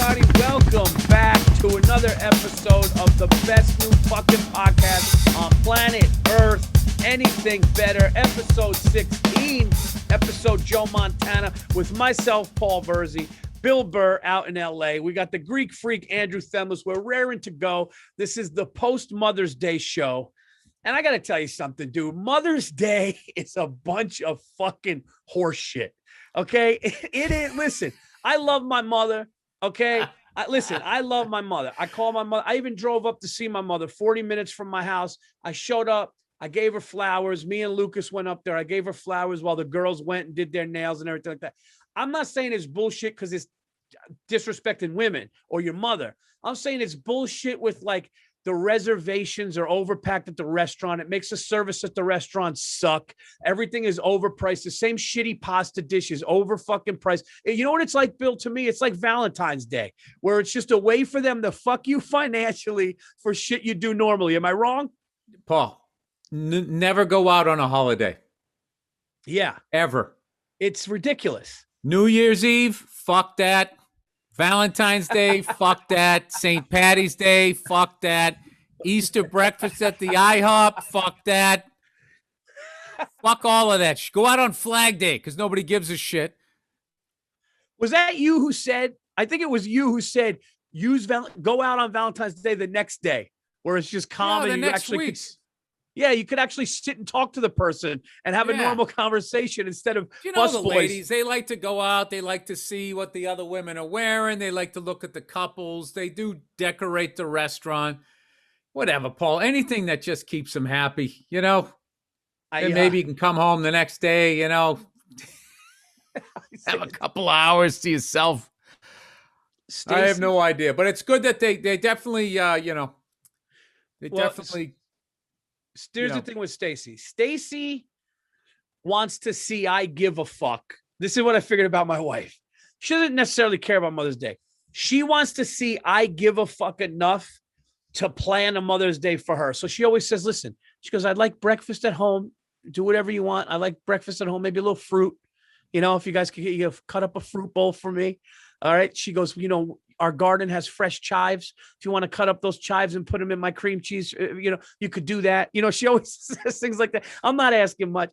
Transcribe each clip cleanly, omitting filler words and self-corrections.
everybody. Welcome back to another episode of the best new fucking podcast on planet Earth. Anything better. Episode 16. Episode Joe Montana with myself, Paul Virzi. Bill Burr out in LA. We got the Greek freak, Andrew Themeles. We're raring to go. This is the post-Mother's Day show. And I got to tell you something, dude. Mother's Day is a bunch of fucking horse shit. Okay? It is. Listen, I love my mother. Okay? I love my mother. I call my mother. I even drove up to see my mother 40 minutes from my house. I showed up. I gave her flowers. Me and Lucas went up there. I gave her flowers while the girls went and did their nails and everything like that. I'm not saying it's bullshit because it's disrespecting women or your mother. I'm saying it's bullshit with like the reservations are overpacked at the restaurant. It makes the service at the restaurant suck. Everything is overpriced. The same shitty pasta dish is over fucking priced. You know what it's like, Bill? To me, it's like Valentine's Day, where it's just a way for them to fuck you financially for shit you do normally. Am I wrong? Paul, never go out on a holiday. Yeah. Ever. It's ridiculous. New Year's Eve, fuck that. Valentine's Day, fuck that. St. Patty's Day, fuck that. Easter breakfast at the IHOP, fuck that. Fuck all of that. Go out on Flag Day because nobody gives a shit. Was that you who said, I think it was you who said, go out on Valentine's Day the next day, where it's just calm and you actually could, you could actually sit and talk to the person and have a normal conversation instead of the ladies, they like to go out. They like to see what the other women are wearing. They like to look at the couples. They do decorate the restaurant. Whatever, Paul. Anything that just keeps them happy, and maybe you can come home the next day, have a couple hours to yourself. Stacey, I have no idea, but it's good that they definitely, Here's the thing with Stacey. Stacey wants to see I give a fuck. This is what I figured about my wife. She doesn't necessarily care about Mother's Day. She wants to see I give a fuck enough to plan a Mother's Day for her. So she always says, listen, she goes, I'd like breakfast at home. Do whatever you want. I like breakfast at home, maybe a little fruit. If you guys could cut up a fruit bowl for me. All right. She goes, our garden has fresh chives. If you want to cut up those chives and put them in my cream cheese, you could do that. She always says things like that. I'm not asking much,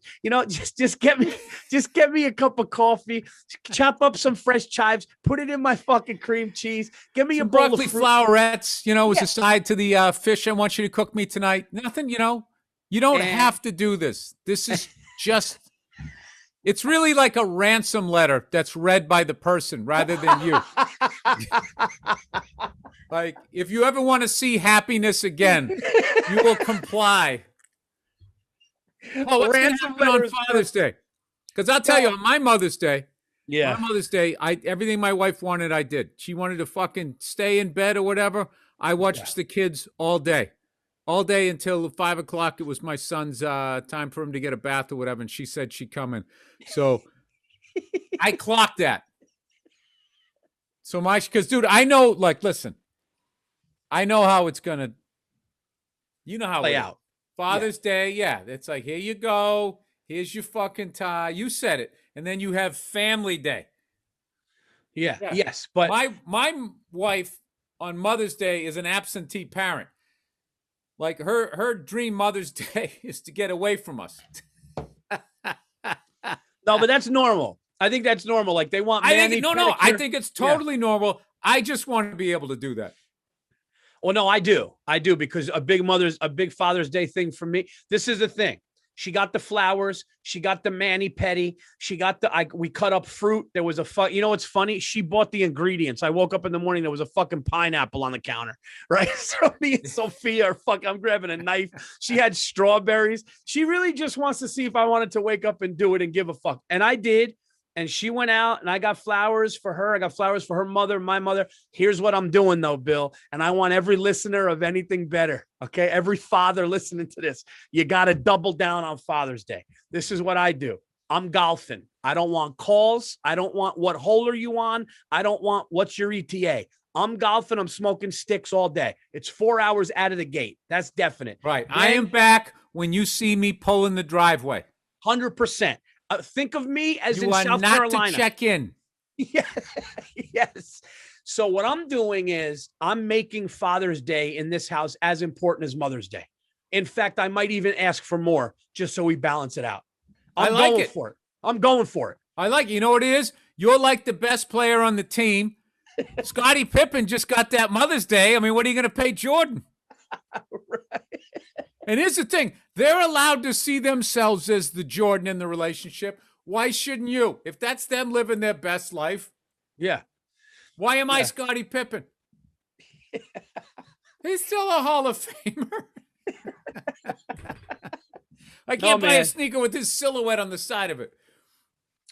just get me a cup of coffee, chop up some fresh chives, put it in my fucking cream cheese. Give me some a bowl broccoli of fruit. Flowerettes, as a side to the fish I want you to cook me tonight. Nothing, you don't have to do this. This is just, it's really like a ransom letter that's read by the person rather than you. Like, if you ever want to see happiness again, you will comply. Oh, what's going to happen on Father's Day? Because I'll tell you, on my Mother's Day, everything my wife wanted, I did. She wanted to fucking stay in bed or whatever. I watched the kids all day. All day until 5 o'clock. It was my son's time for him to get a bath or whatever, and she said she'd come in. So I clocked that. So because dude, I know, listen, I know how it's gonna, how play it out. Father's Day, it's like, here you go, here's your fucking tie. You said it, and then you have Family Day. Yes, but my wife on Mother's Day is an absentee parent. Like her dream Mother's Day is to get away from us. No, but that's normal. I think that's normal. Like they want. I think it's totally normal. I just want to be able to do that. Well, no, I do because a big Father's Day thing for me. This is the thing. She got the flowers. She got the mani-pedi. She got we cut up fruit. There was what's funny? She bought the ingredients. I woke up in the morning. There was a fucking pineapple on the counter, right? So me and Sophia I'm grabbing a knife. She had strawberries. She really just wants to see if I wanted to wake up and do it and give a fuck. And I did. And she went out and I got flowers for her. I got flowers for her mother, my mother. Here's what I'm doing though, Bill. And I want every listener of Anything Better. Okay. Every father listening to this, you got to double down on Father's Day. This is what I do. I'm golfing. I don't want calls. I don't want what hole are you on. I don't want what's your ETA. I'm golfing. I'm smoking sticks all day. It's 4 hours out of the gate. That's definite. Right. I am back when you see me pulling the driveway. 100%. Think of me as you in are South not Carolina. To check in. Yeah. Yes. So what I'm doing is I'm making Father's Day in this house as important as Mother's Day. In fact, I might even ask for more just so we balance it out. I'm going for it. I'm going for it. I like it. You know what it is? You're like the best player on the team. Scottie Pippen just got that Mother's Day. I mean, what are you going to pay Jordan? Right. And here's the thing. They're allowed to see themselves as the Jordan in the relationship. Why shouldn't you? If that's them living their best life. Yeah. Why am I Scottie Pippen? He's still a Hall of Famer. I can't buy a sneaker with his silhouette on the side of it.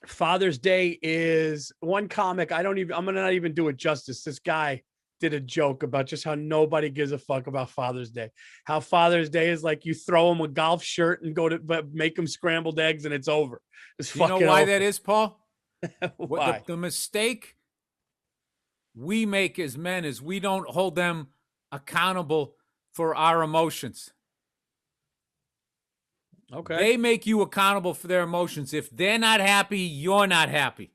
Father's Day is one comic. I'm going to not even do it justice. This guy did a joke about just how nobody gives a fuck about Father's Day. How Father's Day is like you throw him a golf shirt and make him scrambled eggs and it's over. You know why that is, Paul? Why? The mistake we make as men is we don't hold them accountable for our emotions. Okay. They make you accountable for their emotions. If they're not happy, you're not happy.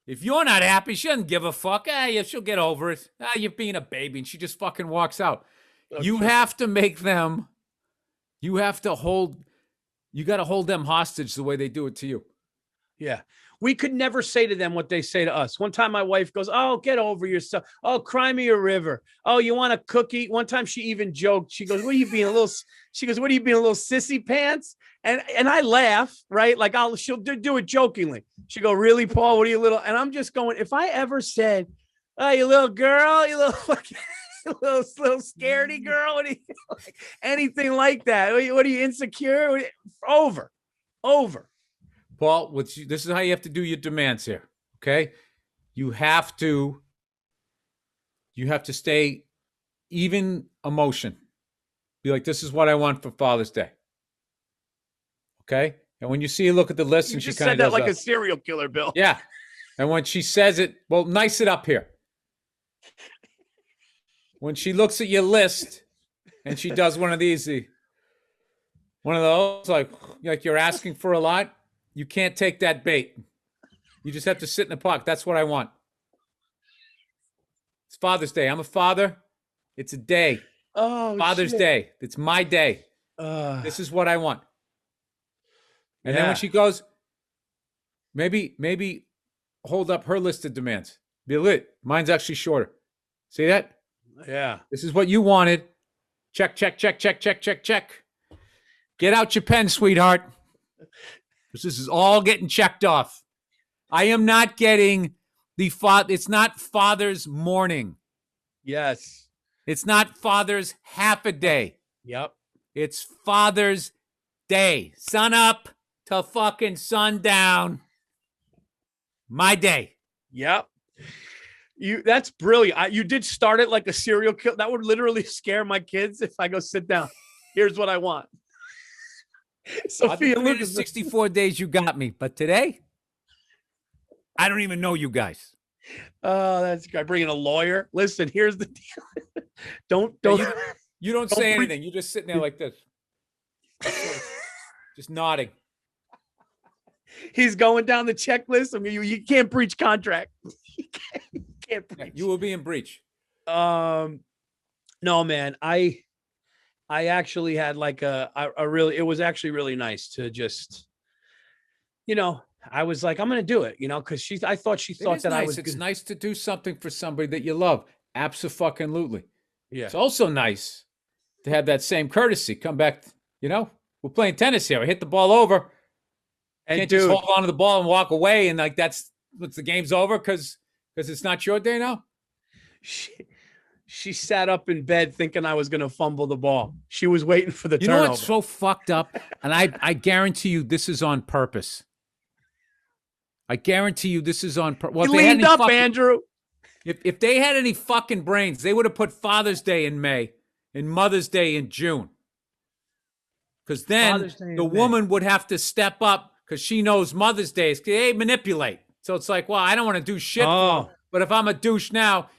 If you're not happy, she doesn't give a fuck. Yeah, she'll get over it. You're being a baby, and she just fucking walks out. You have to make them, you got to hold them hostage the way they do it to you. Yeah. We could never say to them what they say to us. One time my wife goes, oh, get over yourself. Oh, cry me a river. Oh, you want a cookie? One time she even joked. She goes, what are you being a little sissy pants? And I laugh, right? Like she'll do it jokingly. She go, really, Paul? What are you little? And I'm just going, if I ever said, oh, you little girl, you little fucking little scaredy girl, anything like that. What are you insecure? Over. Paul, this is how you have to do your demands here, okay? You have to stay even emotion. Be like, this is what I want for Father's Day, okay? And when you see her look at the list, and she kind of said that like a serial killer, Bill. Yeah, and when she says it, well, nice it up here. When she looks at your list, and she does one of these, one of those, like you're asking for a lot. You can't take that bait. You just have to sit in the park. That's what I want. It's Father's Day. I'm a father. It's a day. Oh, Father's Day. It's my day. This is what I want. And then when she goes, maybe hold up her list of demands. Be lit. Mine's actually shorter. See that? Yeah. This is what you wanted. Check. Get out your pen, sweetheart. This is all getting checked off. I am not getting it's not Father's morning. Yes. It's not Father's half a day. Yep. It's Father's Day. Sun up till fucking sundown. My day. Yep. That's brilliant. You did start it like a serial killer. That would literally scare my kids if I go sit down. Here's what I want. Sophia Lucas, 64 days you got me, but today I don't even know you guys. Oh, that's guy bringing a lawyer. Listen, here's the deal. don't you don't say anything. You're just sitting there like this, just nodding. He's going down the checklist. I mean, you can't breach contract. You can't breach. You will be in breach. No, man. I actually had like it was actually really nice to just, I was like, I'm going to do it, because I thought she thought that nice. I was. It's nice to do something for somebody that you love. Abso-fucking-lutely. Yeah. It's also nice to have that same courtesy. Come back, we're playing tennis here. I hit the ball over. And can't just hold on to the ball and walk away. And like, the game's over because it's not your day now. She sat up in bed thinking I was going to fumble the ball. She was waiting for the turnover. You know what's so fucked up? And I guarantee you this is on purpose. I guarantee you this is on purpose. Well, you leaned up, Andrew. If they had any fucking brains, they would have put Father's Day in May and Mother's Day in June. Because then the woman would have to step up because she knows Mother's Day is, they manipulate. So it's like, well, I don't want to do shit for him. But if I'm a douche now,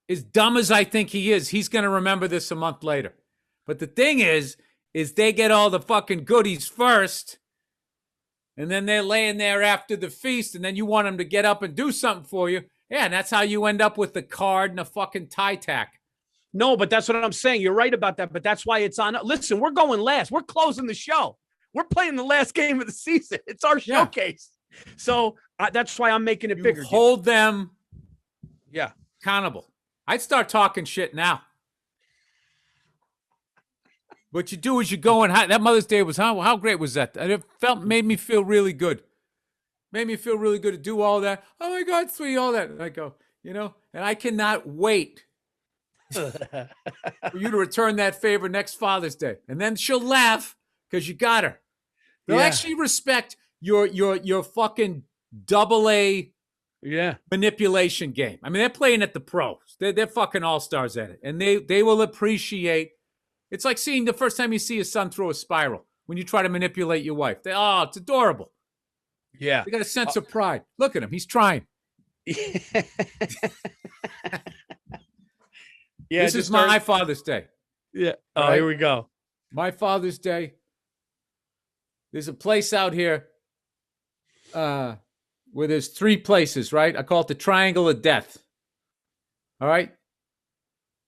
as dumb as I think he is, he's going to remember this a month later. But the thing is they get all the fucking goodies first, and then they're laying there after the feast, and then you want them to get up and do something for you, Yeah, and that's how you end up with the card and a fucking tie tack. No, but that's what I'm saying. You're right about that, but that's why it's on. Listen, we're going last. We're closing the show. We're playing the last game of the season. It's our showcase. So that's why I'm making it bigger. Hold them accountable. I'd start talking shit now. What you do is you go and that Mother's Day was how great was that? It made me feel really good. Made me feel really good to do all that. Oh my God, sweetie, all that. And I go, and I cannot wait for you to return that favor next Father's Day. And then she'll laugh because you got her. They'll actually respect your fucking AA manipulation game. I mean, they're playing at the pros. They're fucking all-stars at it. And they will appreciate. It's like seeing the first time you see a son throw a spiral when you try to manipulate your wife. It's adorable. Yeah. They got a sense of pride. Look at him. He's trying. This is my Father's Day. Yeah. Oh, right? Here we go. My Father's Day. There's a place out here where there's 3 places, right? I call it the Triangle of Death. All right?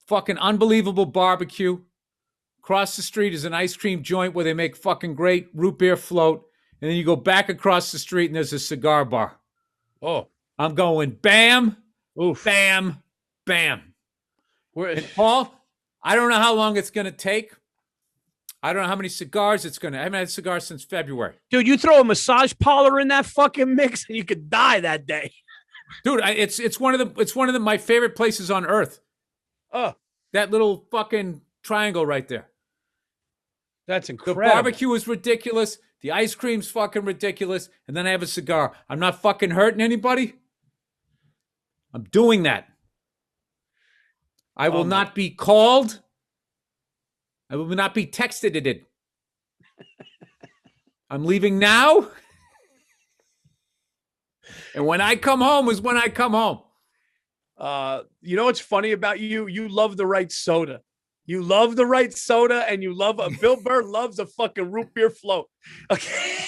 Fucking unbelievable barbecue. Across the street is an ice cream joint where they make fucking great root beer float. And then you go back across the street and there's a cigar bar. Oh. I'm going bam, oof, bam, bam. And Paul, I don't know how long it's going to take. I don't know how many cigars it's going to. I haven't had cigars since February. Dude, you throw a massage parlor in that fucking mix and you could die that day. Dude, it's one of my favorite places on earth. Oh. That little fucking triangle right there. That's incredible. The barbecue is ridiculous. The ice cream's fucking ridiculous. And then I have a cigar. I'm not fucking hurting anybody. I'm doing that. I will not be called. I will not be texted it. I'm leaving now. And when I come home is when I come home. You know what's funny about you? You love the right soda. You love the right soda, and you love Bill Burr loves a fucking root beer float. Okay.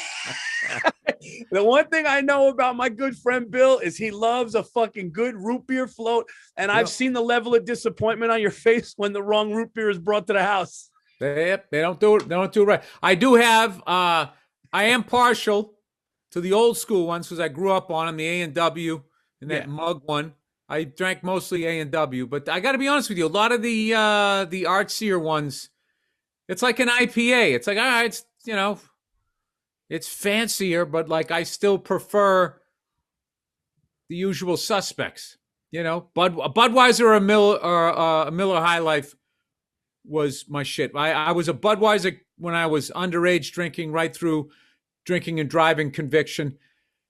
The one thing I know about my good friend Bill is he loves a fucking good root beer float, and I've seen the level of disappointment on your face when the wrong root beer is brought to the house. They don't do it. They don't do it right. I do have. I am partial to the old school ones because I grew up on them, the A&W and that mug one. I drank mostly A&W, but I got to be honest with you. A lot of the artsier ones, it's like an IPA. It's like, all right, it's, it's fancier, but like I still prefer the usual suspects. Budweiser or a Miller High Life was my shit. I was a Budweiser when I was underage drinking, right through drinking and driving conviction.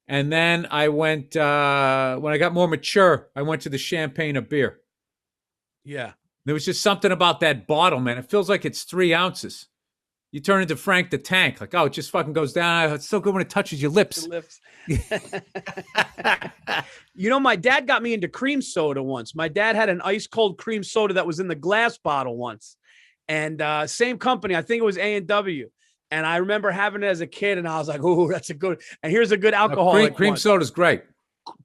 And then I went, when I got more mature, I went to the champagne of beer. Yeah. There was just something about that bottle, man. It feels like it's 3 ounces. You turn into Frank the Tank. Like, it just fucking goes down. It's so good when it touches your lips. My dad got me into cream soda once. My dad had an ice cold cream soda that was in the glass bottle once. And same company. I think it was A&W. And I remember having it as a kid, and I was like, "Oh, that's a good." And here's a good alcohol. Cream soda's great,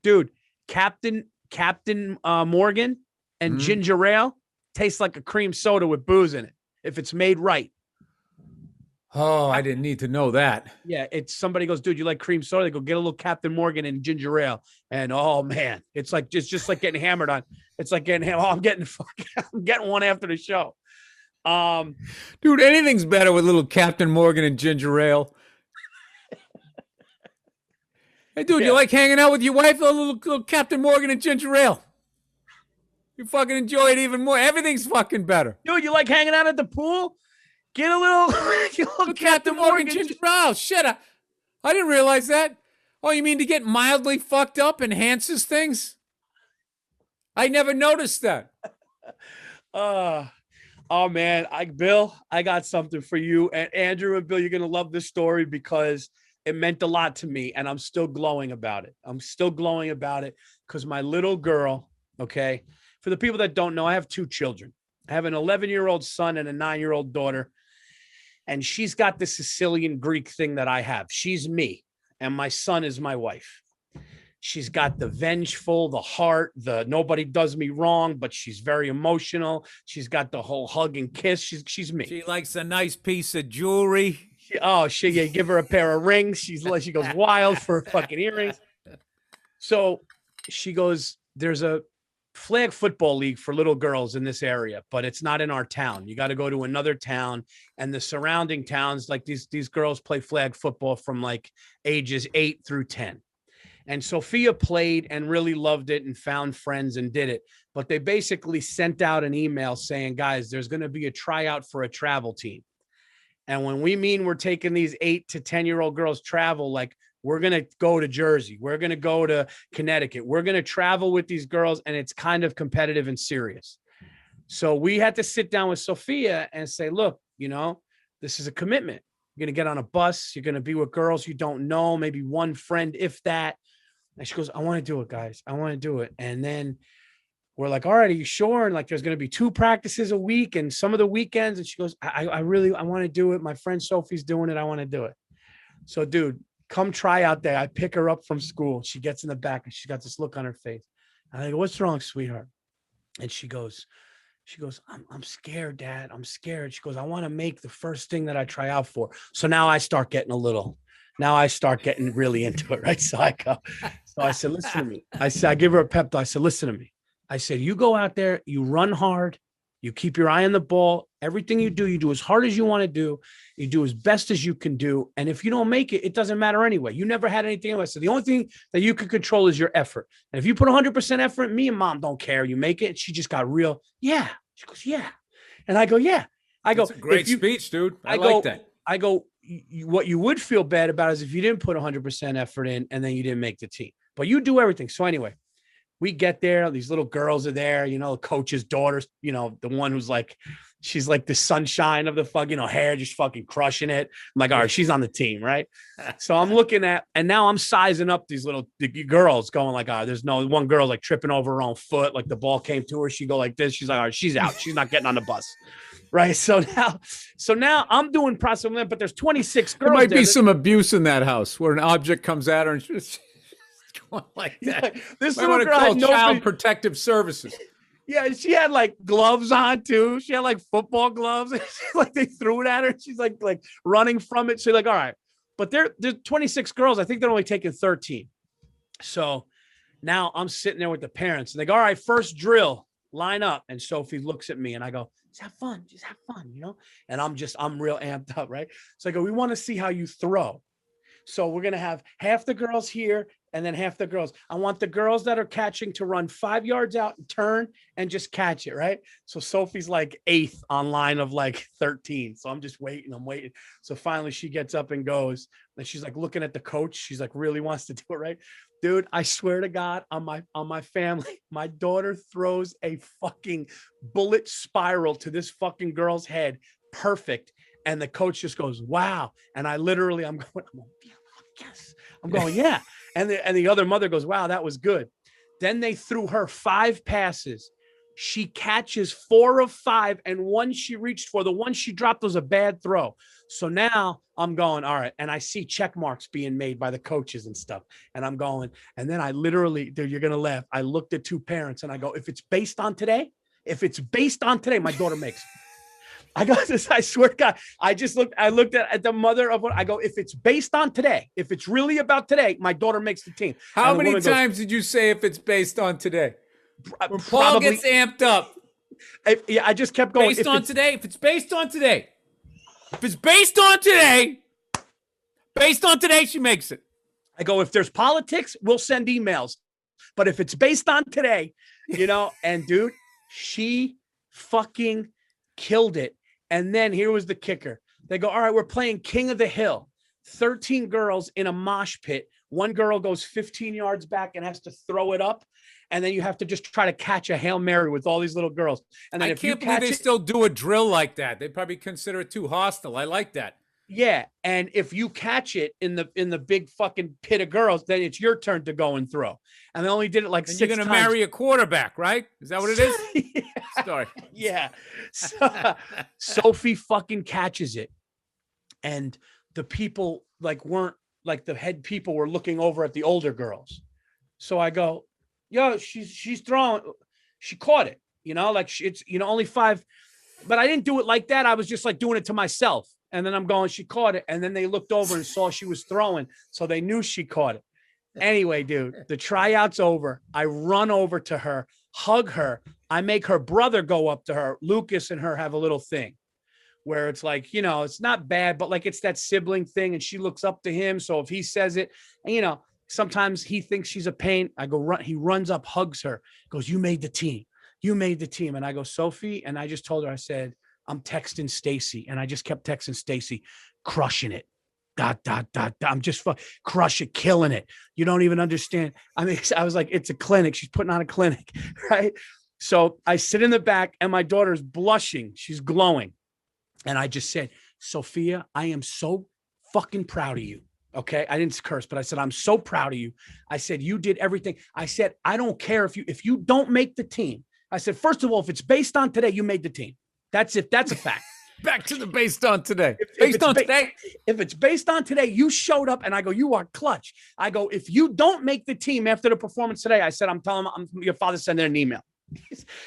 dude. Captain Morgan and ginger ale tastes like a cream soda with booze in it if it's made right. Oh, I didn't need to know that. Yeah, it's somebody goes, "Dude, you like cream soda?" They go, "Get a little Captain Morgan and ginger ale." And oh man, it's like just like getting hammered on. It's like getting hammered. I'm getting one after the show. Dude, anything's better with little Captain Morgan and ginger ale. Hey, dude, you like hanging out with your wife? A little Captain Morgan and ginger ale. You fucking enjoy it even more. Everything's fucking better. Dude, you like hanging out at the pool? Get a little Captain Morgan ginger ale. Shit, I didn't realize that. Oh, you mean to get mildly fucked up enhances things? I never noticed that. Oh man, Bill, I got something for you. And Andrew and Bill, you're going to love this story because it meant a lot to me. And I'm still glowing about it. Because my little girl, okay, for the people that don't know, I have 2 children. I have an 11-year-old son and a 9-year-old daughter. And she's got the Sicilian Greek thing that I have. She's me. And my son is my wife. She's got the vengeful, the heart, the nobody does me wrong, but she's very emotional. She's got the whole hug and kiss. She's me. She likes a nice piece of jewelry. You give her a pair of rings. She goes wild for fucking earrings. So she goes, there's a flag football league for little girls in this area, but it's not in our town. You got to go to another town, and the surrounding towns, like these girls play flag football from like ages 8 through 10. And Sophia played and really loved it and found friends and did it. But they basically sent out an email saying, guys, there's going to be a tryout for a travel team. And when we mean we're taking these 8 to 10-year-old girls travel, like we're going to go to Jersey. We're going to go to Connecticut. We're going to travel with these girls, and it's kind of competitive and serious. So we had to sit down with Sophia and say, look, this is a commitment. You're going to get on a bus. You're going to be with girls you don't know, maybe one friend, if that. And she goes, I want to do it, guys. I want to do it. And then we're like, all right, are you sure? And like, there's going to be 2 practices a week and some of the weekends. And she goes, I want to do it. My friend Sophie's doing it. I want to do it. So dude, come try out day. I pick her up from school. She gets in the back and she's got this look on her face. And I go, what's wrong, sweetheart? And she goes, I'm scared, Dad. I'm scared. She goes, I want to make the first thing that I try out for. So now I start getting really into it. Right. So I said, listen to me. I give her a pep talk. I said, listen to me. I said, you go out there, you run hard, you keep your eye on the ball. Everything you do as hard as you want to do. You do as best as you can do. And if you don't make it, it doesn't matter anyway. You never had anything else. So the only thing that you can control is your effort. And if you put 100% effort, me and Mom don't care. You make it. And she just got real. Yeah. She goes, yeah. And I go, yeah. That's a great speech, dude. I like that. I go, what you would feel bad about is if you didn't put 100% effort in and then you didn't make the team, but you do everything. So anyway, we get there. These little girls are there, the coach's daughters, the one who's like, she's like the sunshine of the fucking, hair, just fucking crushing it. I'm like, all right, she's on the team. Right. So I'm looking at, and now I'm sizing up these little girls going like, there's no one girl like tripping over her own foot. Like the ball came to her. She go like this. She's like, all right, she's out. She's not getting on the bus. Right. So now I'm doing process, but there's 26 girls. There might be some abuse in that house where an object comes at her and she's going like that. Like, this might want to call Child Protective Services. Yeah, she had like gloves on too. She had like football gloves. Like they threw it at her. She's like running from it. So like, all right, but there's 26 girls. I think they're only taking 13. So now I'm sitting there with the parents and they go, all right, first drill, line up. And Sophie looks at me and I go, just have fun, And I'm real amped up, right? So I go, we want to see how you throw. So we're going to have half the girls here and then half the girls. I want the girls that are catching to run 5 yards out and turn and just catch it, right? So Sophie's like 8th on line of like 13. So I'm just waiting. So finally she gets up and goes. And she's like looking at the coach. She's like really wants to do it, right? Dude, I swear to God, on my family, my daughter throws a fucking bullet spiral to this fucking girl's head. Perfect. And the coach just goes, wow. And I'm going, yes. I'm going, yeah. And the other mother goes, wow, that was good. Then they threw her 5 passes. She catches 4 of 5. And one she reached for, the one she dropped was a bad throw. So now I'm going, all right. And I see check marks being made by the coaches and stuff. And I'm going, and then I literally, dude, you're going to laugh. I looked at 2 parents and I go, if it's based on today, my daughter makes it. I got this. I swear to God, I looked at the mother of what I go, if it's based on today, if it's really about today, my daughter makes the team. How many times did you say if it's based on today? When Paul gets amped up. I just kept going. Based on today. If it's based on today. If it's based on today, she makes it. I go, if there's politics, we'll send emails. But if it's based on today, and dude, she fucking killed it. And then here was the kicker. They go, all right, we're playing King of the Hill. 13 girls in a mosh pit. One girl goes 15 yards back and has to throw it up. And then you have to just try to catch a Hail Mary with all these little girls. And then I can't believe they still do a drill like that. They probably consider it too hostile. I like that. Yeah. And if you catch it in the big fucking pit of girls, then it's your turn to go and throw. And they only did it like 6 times. You're going to marry a quarterback, right? Is that what it is? Yeah. Sorry. Yeah. So, Sophie fucking catches it. And the people weren't like the head people were looking over at the older girls. So I go, yo, she's throwing. She caught it, like it's, only 5. But I didn't do it like that. I was just like doing it to myself. And then I'm going, she caught it. And then they looked over and saw she was throwing. So they knew she caught it. Anyway, dude, the tryout's over. I run over to her, hug her. I make her brother go up to her. Lucas and her have a little thing where it's like, it's not bad, but like it's that sibling thing. And she looks up to him. So if he says it, and sometimes he thinks she's a pain. I go run. He runs up, hugs her, goes, you made the team. You made the team. And I go, Sophie. And I just told her, I said, I'm texting Stacy. And I just kept texting Stacy, crushing it. ... I'm just crush it, killing it. You don't even understand. I mean, I was like, it's a clinic. She's putting on a clinic, right? So I sit in the back and my daughter's blushing. She's glowing. And I just said, Sophia, I am so fucking proud of you. Okay. I didn't curse, but I said, I'm so proud of you. I said, you did everything. I said, I don't care if you don't make the team. I said, first of all, if it's based on today, you made the team. That's it. That's a fact. Back to the based on today. Today. If it's based on today, you showed up and I go, you are clutch. I go, if you don't make the team after the performance today, I said, I'm telling your father sending an email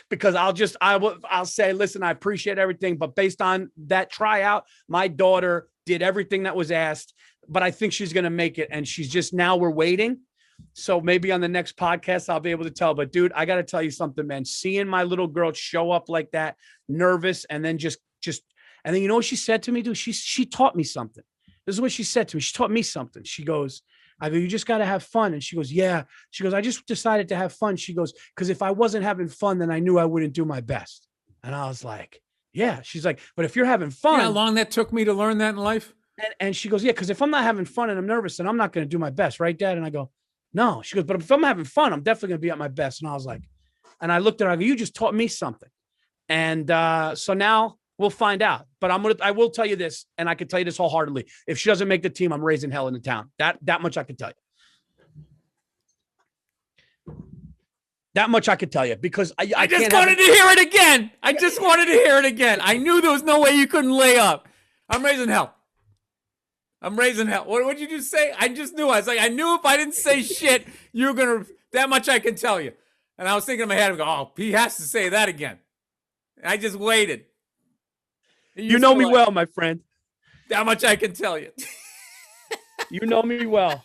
because I'll say, listen, I appreciate everything, but based on that tryout, my daughter did everything that was asked, but I think she's going to make it. And she's just, now we're waiting. So maybe on the next podcast, I'll be able to tell, but dude, I got to tell you something, man, seeing my little girl show up like that, nervous, and then just, and then you know what she said to me, dude? She taught me something. This is what she said to me. She taught me something. She goes, I go, you just got to have fun. And she goes, yeah. She goes, I just decided to have fun. She goes, because if I wasn't having fun, then I knew I wouldn't do my best. And I was like, yeah. She's like, but if you're having fun. You know how long that took me to learn that in life? And she goes, yeah, because if I'm not having fun and I'm nervous, then I'm not going to do my best. Right, Dad? And I go, no. She goes, but if I'm having fun, I'm definitely going to be at my best. And I was like, and I looked at her, I go, you just taught me something. And so now we'll find out, but I will tell you this, and I can tell you this wholeheartedly. If she doesn't make the team, I'm raising hell in the town. That much I can tell you. That much I could tell you because I just wanted to hear it again. I just wanted to hear it again. I knew there was no way you couldn't lay up. I'm raising hell. I'm raising hell. What did you just say? I just knew. I was like, I knew if I didn't say shit, you were going to, that much I can tell you. And I was thinking in my head, oh, he has to say that again. I just waited. You know me well, my friend. That much I can tell you. You know me well.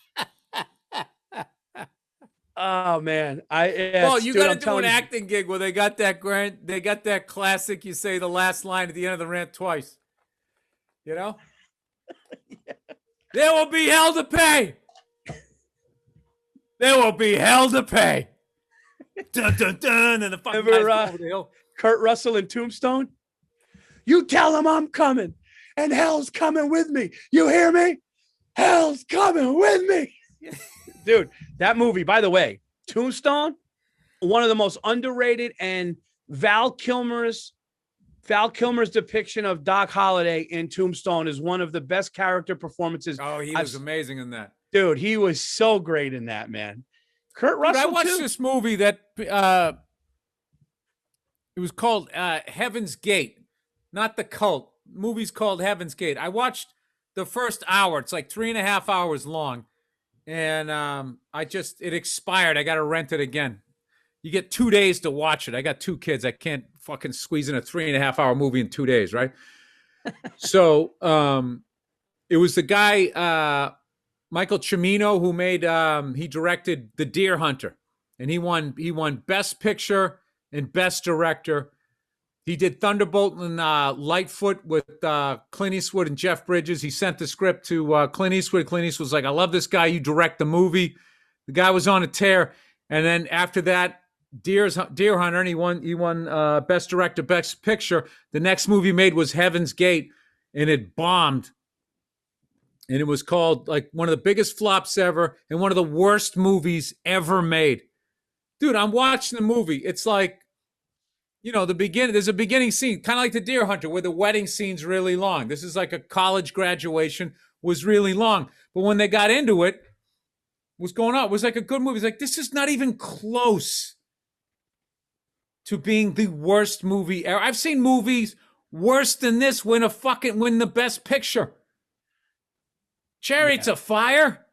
Oh man, well, you got to do an acting gig where they got that classic. You say the last line at the end of the rant twice. You know, yeah. There will be hell to pay. There will be hell to pay. Dun dun dun, and the fucking guys over the hill. Kurt Russell in Tombstone. You tell him I'm coming, and hell's coming with me. You hear me? Hell's coming with me. Dude, that movie, by the way, Tombstone, one of the most underrated, and Val Kilmer's depiction of Doc Holliday in Tombstone is one of the best character performances. Oh, he was amazing in that. Dude, he was so great in that, man. Kurt Russell, I watched this movie that it was called Heaven's Gate. Not The Cult. The movie's called Heaven's Gate. I watched the first hour. It's like 3.5 hours long. And it expired. I got to rent it again. You get 2 days to watch it. I got 2 kids. I can't fucking squeeze in a 3.5 hour movie in 2 days, right? So it was the guy, Michael Cimino, who made, he directed The Deer Hunter. And he won Best Picture and Best Director. He did Thunderbolt and Lightfoot with Clint Eastwood and Jeff Bridges. He sent the script to Clint Eastwood. Clint Eastwood was like, I love this guy. You direct the movie. The guy was on a tear. And then after that, Deer Hunter, and he won Best Director, Best Picture. The next movie he made was Heaven's Gate, and it bombed. And it was called like one of the biggest flops ever and one of the worst movies ever made. Dude, I'm watching the movie. It's like, there's a beginning scene, kind of like The Deer Hunter, where the wedding scene's really long. This is like a college graduation, was really long. But when they got into it, what's going on? It was like a good movie. It's like, this is not even close to being the worst movie ever. I've seen movies worse than this win the Best Picture. Chariots of Fire.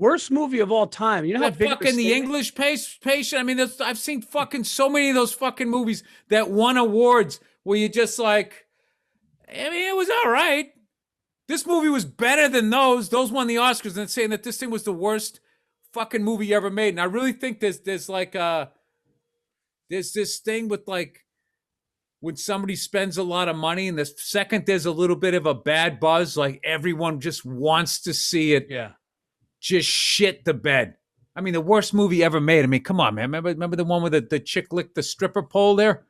Worst movie of all time. You know how That big fucking The English Patient. I mean, I've seen fucking so many of those fucking movies that won awards where you just like, I mean, it was all right. This movie was better than those. Those won the Oscars, and saying that this thing was the worst fucking movie ever made. And I really think there's like there's this thing with like when somebody spends a lot of money, and the second there's a little bit of a bad buzz, like everyone just wants to see it. Yeah. Just shit the bed. I mean, the worst movie ever made. I mean, come on, man. Remember the one where the chick licked the stripper pole there?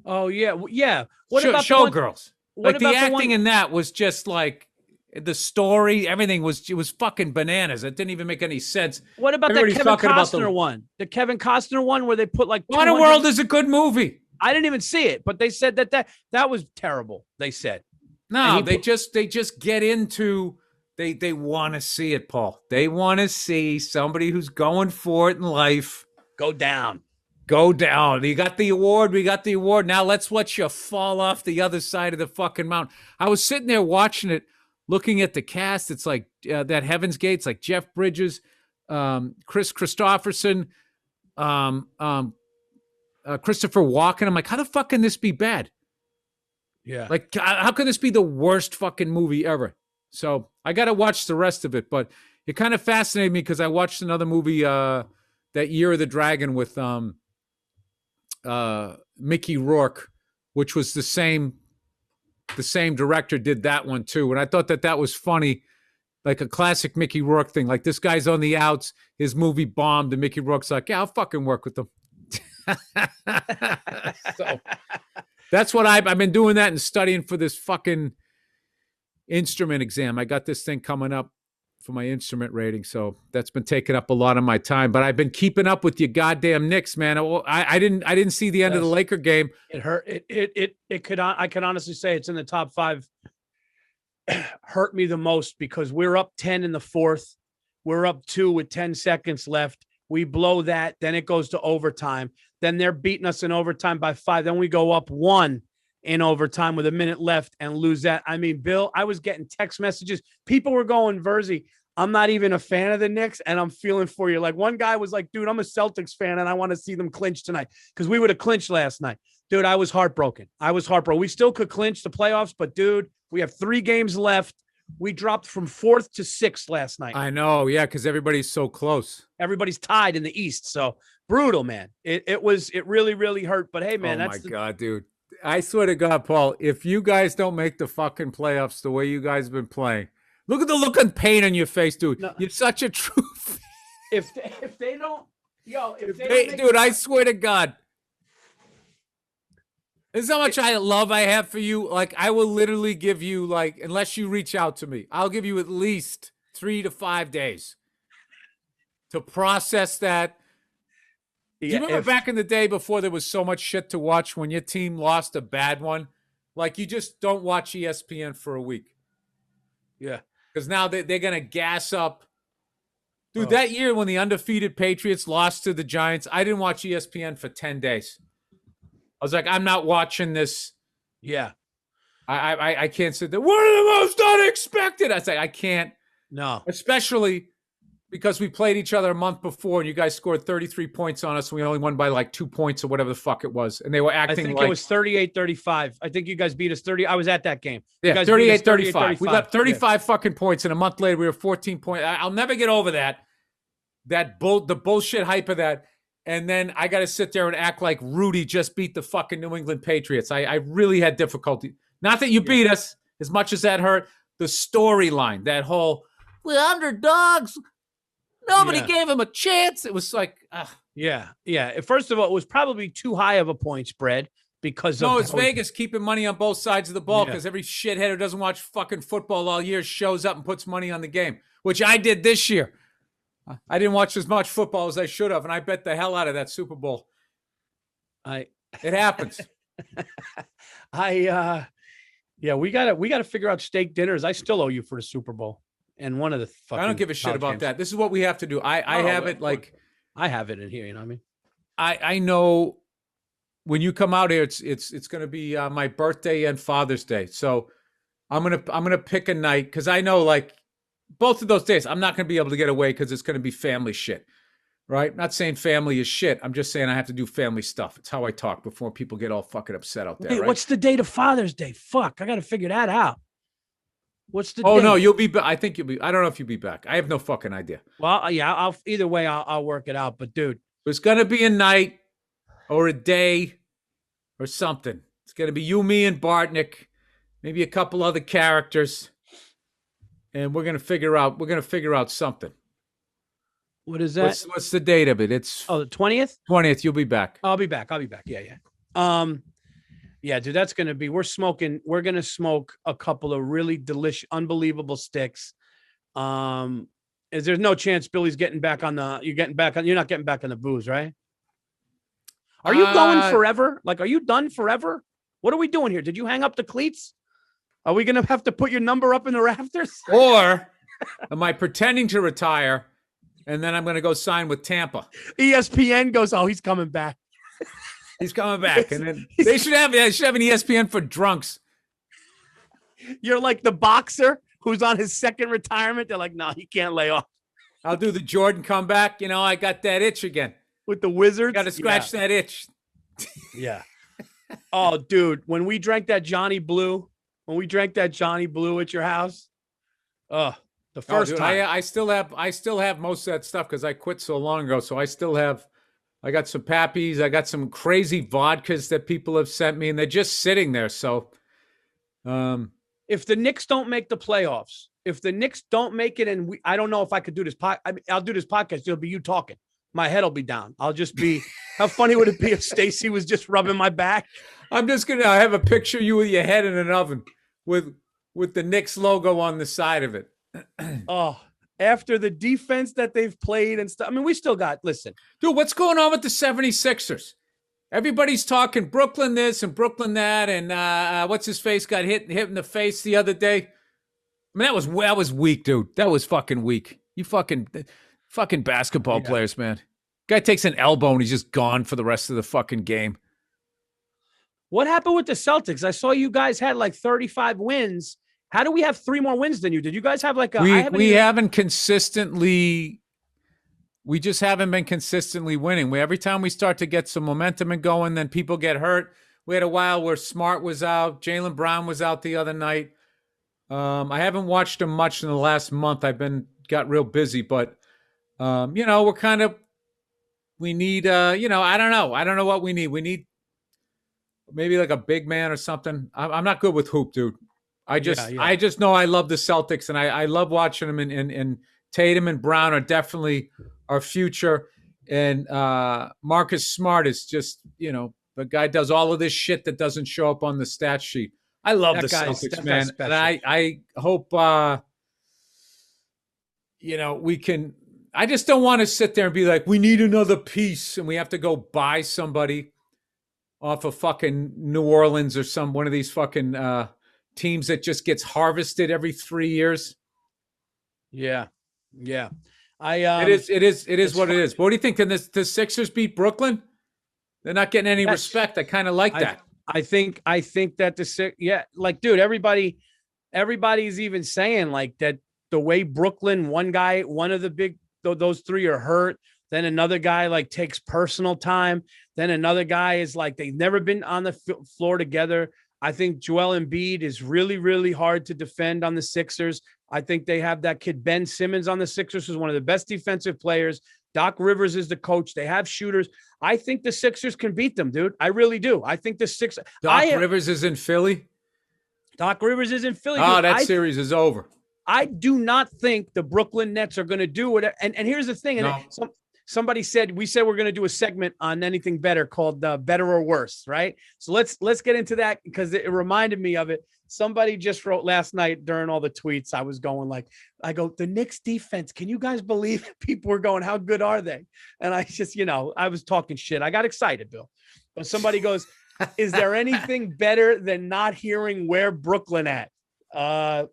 Oh yeah, yeah. What about Showgirls? Like the about acting in that was just like the story. Everything was fucking bananas. It didn't even make any sense. What about that Kevin Costner one? The Kevin Costner one where they put like What a World is a good movie. I didn't even see it, but they said that was terrible. They said no. They just get into. They want to see it, Paul. They want to see somebody who's going for it in life go down. Go down. You got the award. We got the award. Now let's watch you fall off the other side of the fucking mountain. I was sitting there watching it, looking at the cast. It's like that Heaven's Gates, like Jeff Bridges, Chris Christopherson, Christopher Walken. I'm like, how the fuck can this be bad? Yeah. Like, how can this be the worst fucking movie ever? So I got to watch the rest of it. But it kind of fascinated me because I watched another movie, that Year of the Dragon with Mickey Rourke, which was the same director did that one too. And I thought that was funny, like a classic Mickey Rourke thing. Like, this guy's on the outs, his movie bombed, and Mickey Rourke's like, yeah, I'll fucking work with them. So that's what I've been doing that and studying for this fucking instrument exam. I got this thing coming up for my instrument rating, so that's been taking up a lot of my time. But I've been keeping up with your goddamn Knicks, man. I didn't see the end of the Laker game. It hurt. It could. I can honestly say it's in the top 5. Hurt me the most because we're up 10 in the fourth. We're up 2 with 10 seconds left. We blow that. Then it goes to overtime. Then they're beating us in overtime by 5. Then we go up 1 in overtime with a minute left and lose that. I mean, Bill, I was getting text messages. People were going, Virzi, I'm not even a fan of the Knicks, and I'm feeling for you. Like, one guy was like, dude, I'm a Celtics fan, and I want to see them clinch tonight because we would have clinched last night. Dude, I was heartbroken. We still could clinch the playoffs, but, dude, we have 3 games left. We dropped from 4th to 6th last night. I know, yeah, because everybody's so close. Everybody's tied in the East, so brutal, man. It really, really hurt. But, hey, man, that's God, dude. I swear to God, Paul, if you guys don't make the fucking playoffs the way you guys have been playing, look at the look of pain on your face, dude. No. You're such a true fan. If they don't, dude, I swear to God. This is how much love I have for you. Like, I will literally give you, like, unless you reach out to me, I'll give you at least 3 to 5 days to process that. Do you remember back in the day before there was so much shit to watch when your team lost a bad one? Like, you just don't watch ESPN for a week. Yeah. Because now they're going to gas up. Dude, that year when the undefeated Patriots lost to the Giants, I didn't watch ESPN for 10 days. I was like, I'm not watching this. Yeah. I can't sit there. One of the most unexpected. I say, I can't. No. Especially because we played each other a month before and you guys scored 33 points on us and we only won by like 2 points or whatever the fuck it was. And they were acting I think like it was 38-35. I think you guys beat us 30. I was at that game. Yeah, 38-35. We got 35 fucking points, and a month later we were 14 points. I'll never get over that. The bullshit hype of that. And then I got to sit there and act like Rudy just beat the fucking New England Patriots. I really had difficulty. Not that you beat us, as much as that hurt. The storyline, that whole, we're underdogs. Nobody gave him a chance. It was like, Yeah. First of all, it was probably too high of a point spread because of. No, it's Vegas keeping money on both sides of the ball because every shithead who doesn't watch fucking football all year shows up and puts money on the game, which I did this year. I didn't watch as much football as I should have, and I bet the hell out of that Super Bowl. It happens. We gotta figure out steak dinners. I still owe you for the Super Bowl. And one of the fucking, I don't give a shit about that. This is what we have to do. I have it like, I have it in here. You know what I mean? I know when you come out here, it's going to be my birthday and Father's Day. So I'm gonna pick a night because I know like both of those days, I'm not going to be able to get away because it's going to be family shit. Right? Not saying family is shit. I'm just saying I have to do family stuff. It's how I talk before people get all fucking upset out there. Wait, right? what's the date of Father's Day? Fuck, I got to figure that out. What's the Oh, date? no, you'll be back. I think you'll be. I don't know if you'll be back. I have no fucking idea. Well, yeah, either way, I'll work it out. But dude, It's going to be a night or a day or something. It's going to be you, me, and Bartnick, maybe a couple other characters, and we're going to figure out something. What is that? What's the date of it? It's the 20th. 20th. You'll be back. I'll be back. Yeah. Yeah, dude, that's gonna be. We're gonna smoke a couple of really delicious, unbelievable sticks. There's no chance Billy's getting back on the. You're not getting back on the booze, right? Are you going forever? Like, are you done forever? What are we doing here? Did you hang up the cleats? Are we gonna have to put your number up in the rafters? Or am I pretending to retire? And then I'm going to go sign with Tampa. ESPN goes, oh, he's coming back. He's coming back. And then they should have an ESPN for drunks. You're like the boxer who's on his second retirement. They're like, no, he can't lay off. I'll do the Jordan comeback. I got that itch again. With the Wizards? Got to scratch that itch. Yeah. Oh, dude, when we drank that Johnny Blue at your house, the first time. I still have most of that stuff because I quit so long ago. So I got some Pappies. I got some crazy vodkas that people have sent me, and they're just sitting there. So, if the Knicks don't make the playoffs, if the Knicks don't make it, and I don't know if I could do this. I'll do this podcast. It'll be you talking. My head will be down. I'll just be. How funny would it be if Stacy was just rubbing my back? I'm just gonna have a picture of you with your head in an oven with the Knicks logo on the side of it. Oh, after the defense that they've played and stuff. I mean, we still got, listen. Dude, what's going on with the 76ers? Everybody's talking Brooklyn this and Brooklyn that, and what's his face got hit in the face the other day. I mean, that was weak, dude. That was fucking weak. You fucking basketball players, man. Guy takes an elbow and he's just gone for the rest of the fucking game. What happened with the Celtics? I saw you guys had like 35 wins. How do we have 3 more wins than you? Did you guys have like a? We haven't consistently. We just haven't been consistently winning. Every time we start to get some momentum and going, then people get hurt. We had a while where Smart was out. Jaylen Brown was out the other night. I haven't watched him much in the last month. Got real busy, but we're kind of. We need. I don't know. I don't know what we need. We need maybe like a big man or something. I'm not good with hoop, dude. I just know I love the Celtics, and I love watching them. And Tatum and Brown are definitely our future. And Marcus Smart is just, the guy does all of this shit that doesn't show up on the stat sheet. I love the Celtics, man. And I hope, we can. I just don't want to sit there and be like, we need another piece, and we have to go buy somebody off of fucking New Orleans or one of these fucking teams that just gets harvested every 3 years. Yeah. It is what it is. But what do you think? Can the Sixers beat Brooklyn? They're not getting any respect. I kind of like that. I think that dude, everybody's even saying like that the way Brooklyn, one of the big, those 3 are hurt. Then another guy like takes personal time. Then another guy is like, they've never been on the floor together. I think Joel Embiid is really, really hard to defend on the Sixers. I think they have that kid, Ben Simmons, on the Sixers, who's one of the best defensive players. Doc Rivers is the coach. They have shooters. I think the Sixers can beat them, dude. I really do. I think the Sixers. Rivers is in Philly? Doc Rivers is in Philly. Oh, that series is over. I do not think the Brooklyn Nets are going to do it. And here's the thing. No. Somebody said, we're going to do a segment on anything better called Better or Worse, right? So let's get into that because it reminded me of it. Somebody just wrote last night during all the tweets. I was going the Knicks defense. Can you guys believe it? People were going, how good are they? And I just, I was talking shit. I got excited, Bill. But somebody goes, is there anything better than not hearing where Brooklyn at?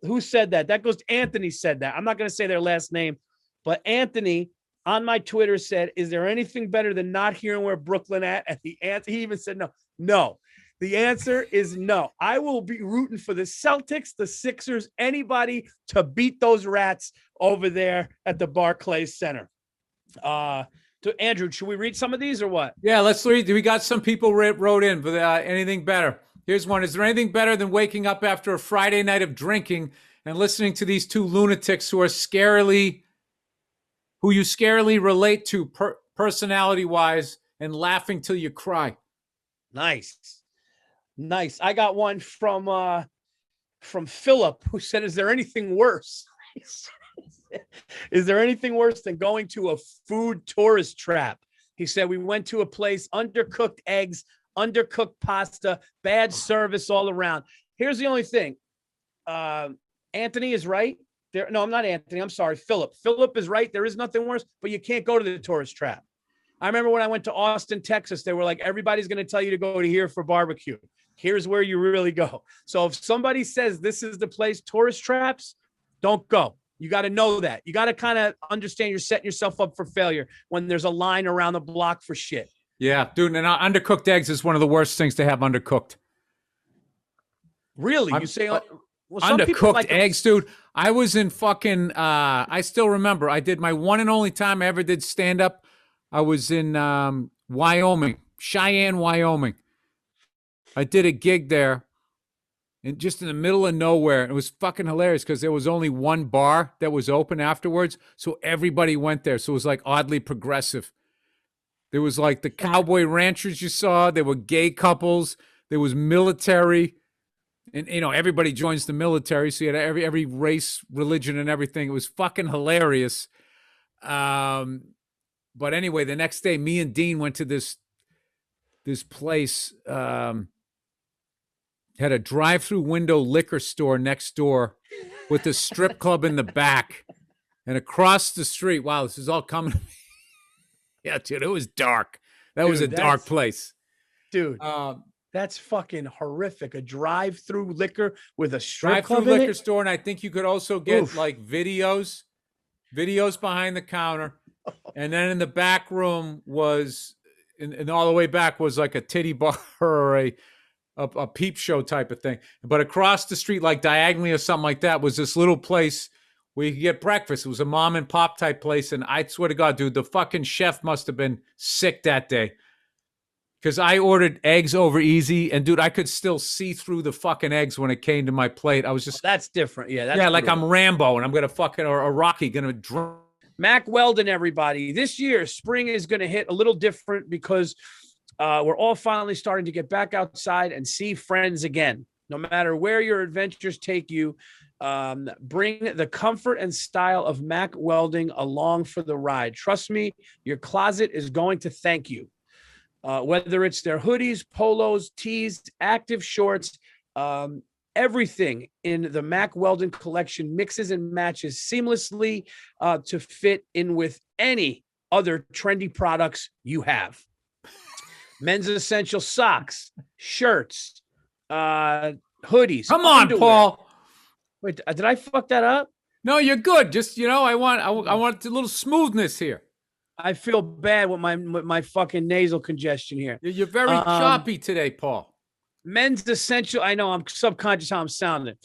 Who said that? That goes, Anthony said that. I'm not going to say their last name, but Anthony on my Twitter said, is there anything better than not hearing where Brooklyn at? And he even said, no. The answer is no. I will be rooting for the Celtics, the Sixers, anybody to beat those rats over there at the Barclays Center. To Andrew, should we read some of these or what? Yeah, let's read. We got some people wrote in for anything better. Here's one. Is there anything better than waking up after a Friday night of drinking and listening to these two lunatics who you scarily relate to personality-wise and laughing till you cry? Nice. I got one from Philip, who said, "Is there anything worse? Is there anything worse than going to a food tourist trap?" He said, "We went to a place, undercooked eggs, undercooked pasta, bad service all around." Here's the only thing. Anthony is right. No, I'm not Anthony. I'm sorry, Philip. Philip is right. There is nothing worse, but you can't go to the tourist trap. I remember when I went to Austin, Texas, they were like, everybody's going to tell you to go to here for barbecue. Here's where you really go. So if somebody says this is the place, tourist traps, don't go. You got to know that. You got to kind of understand you're setting yourself up for failure when there's a line around the block for shit. Yeah, dude, and undercooked eggs is one of the worst things to have undercooked. Really? You say undercooked eggs, dude? I was in fucking, I still remember, I did my one and only time I ever did stand-up. I was in Wyoming, Cheyenne, Wyoming. I did a gig there. And just in the middle of nowhere. It was fucking hilarious because there was only one bar that was open afterwards. So everybody went there. So it was like oddly progressive. There was like the cowboy ranchers you saw. There were gay couples. There was military. And, you know, everybody joins the military. So you had every race, religion, and everything. It was fucking hilarious. But anyway, the next day, me and Dean went to this place. Had a drive-through window liquor store next door with a strip club in the back. And across the street, wow, this is all coming to me. Yeah, dude, it was dark. That was a dark place. Dude, that's fucking horrific. A drive-through liquor with a strip club drive-through liquor store, and I think you could also get like videos behind the counter. And then in the back room was, and all the way back was like a titty bar or a peep show type of thing. But across the street, like diagonally or something like that, was this little place where you could get breakfast. It was a mom and pop type place. And I swear to God, dude, the fucking chef must have been sick that day. Because I ordered eggs over easy. And dude, I could still see through the fucking eggs when it came to my plate. I was just... That's different. Yeah. That's like I'm Rambo and I'm going to fucking, or Rocky, going to drink. Mac Weldon, everybody. This year, spring is going to hit a little different because we're all finally starting to get back outside and see friends again. No matter where your adventures take you, bring the comfort and style of Mac Welding along for the ride. Trust me, your closet is going to thank you. Whether it's their hoodies, polos, tees, active shorts, everything in the Mac Weldon collection mixes and matches seamlessly to fit in with any other trendy products you have. Men's essential socks, shirts, hoodies. Come on, underwear. Paul. Wait, did I fuck that up? No, you're good. Just, you know, I want a little smoothness here. I feel bad with my fucking nasal congestion here. You're very choppy today, Paul. Men's essential. I know I'm subconscious how I'm sounding.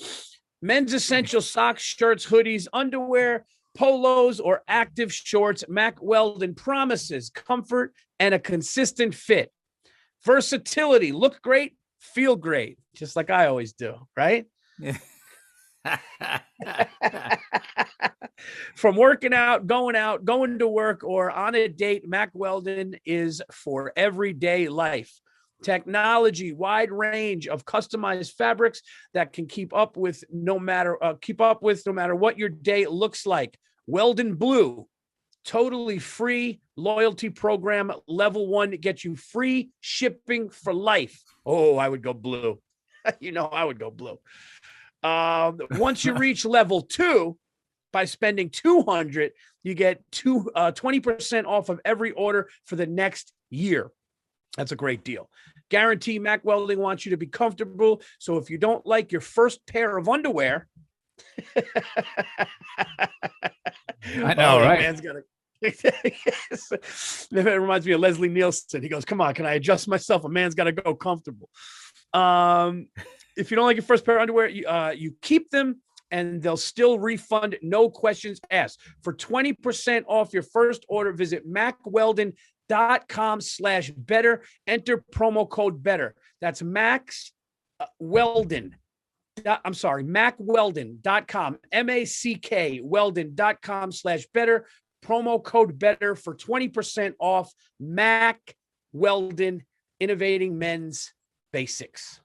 Men's essential socks, shirts, hoodies, underwear, polos, or active shorts. Mac Weldon promises comfort and a consistent fit. Versatility, look great, feel great, just like I always do, right? Yeah. From working out, going to work, or on a date, Mac Weldon is for everyday life. Technology, wide range of customized fabrics that can keep up with no matter what your day looks like. Weldon Blue, totally free loyalty program. Level 1 gets you free shipping for life. Oh, I would go blue. You know, I would go blue. Once you reach level 2, by spending $200, you get 20% off of every order for the next year. That's a great deal. Guarantee Mac Welding wants you to be comfortable. So if you don't like your first pair of underwear, I know, right? Man's gonna. It reminds me of Leslie Nielsen. He goes, "Come on, can I adjust myself? A man's got to go comfortable." If you don't like your first pair of underwear, you keep them and they'll still refund, no questions asked. For 20% off your first order, visit macweldon.com/better. Enter promo code better. That's Max Weldon. I'm sorry, macweldon.com, MACK Weldon.com/better. Promo code better for 20% off. Mac Weldon, innovating men's basics.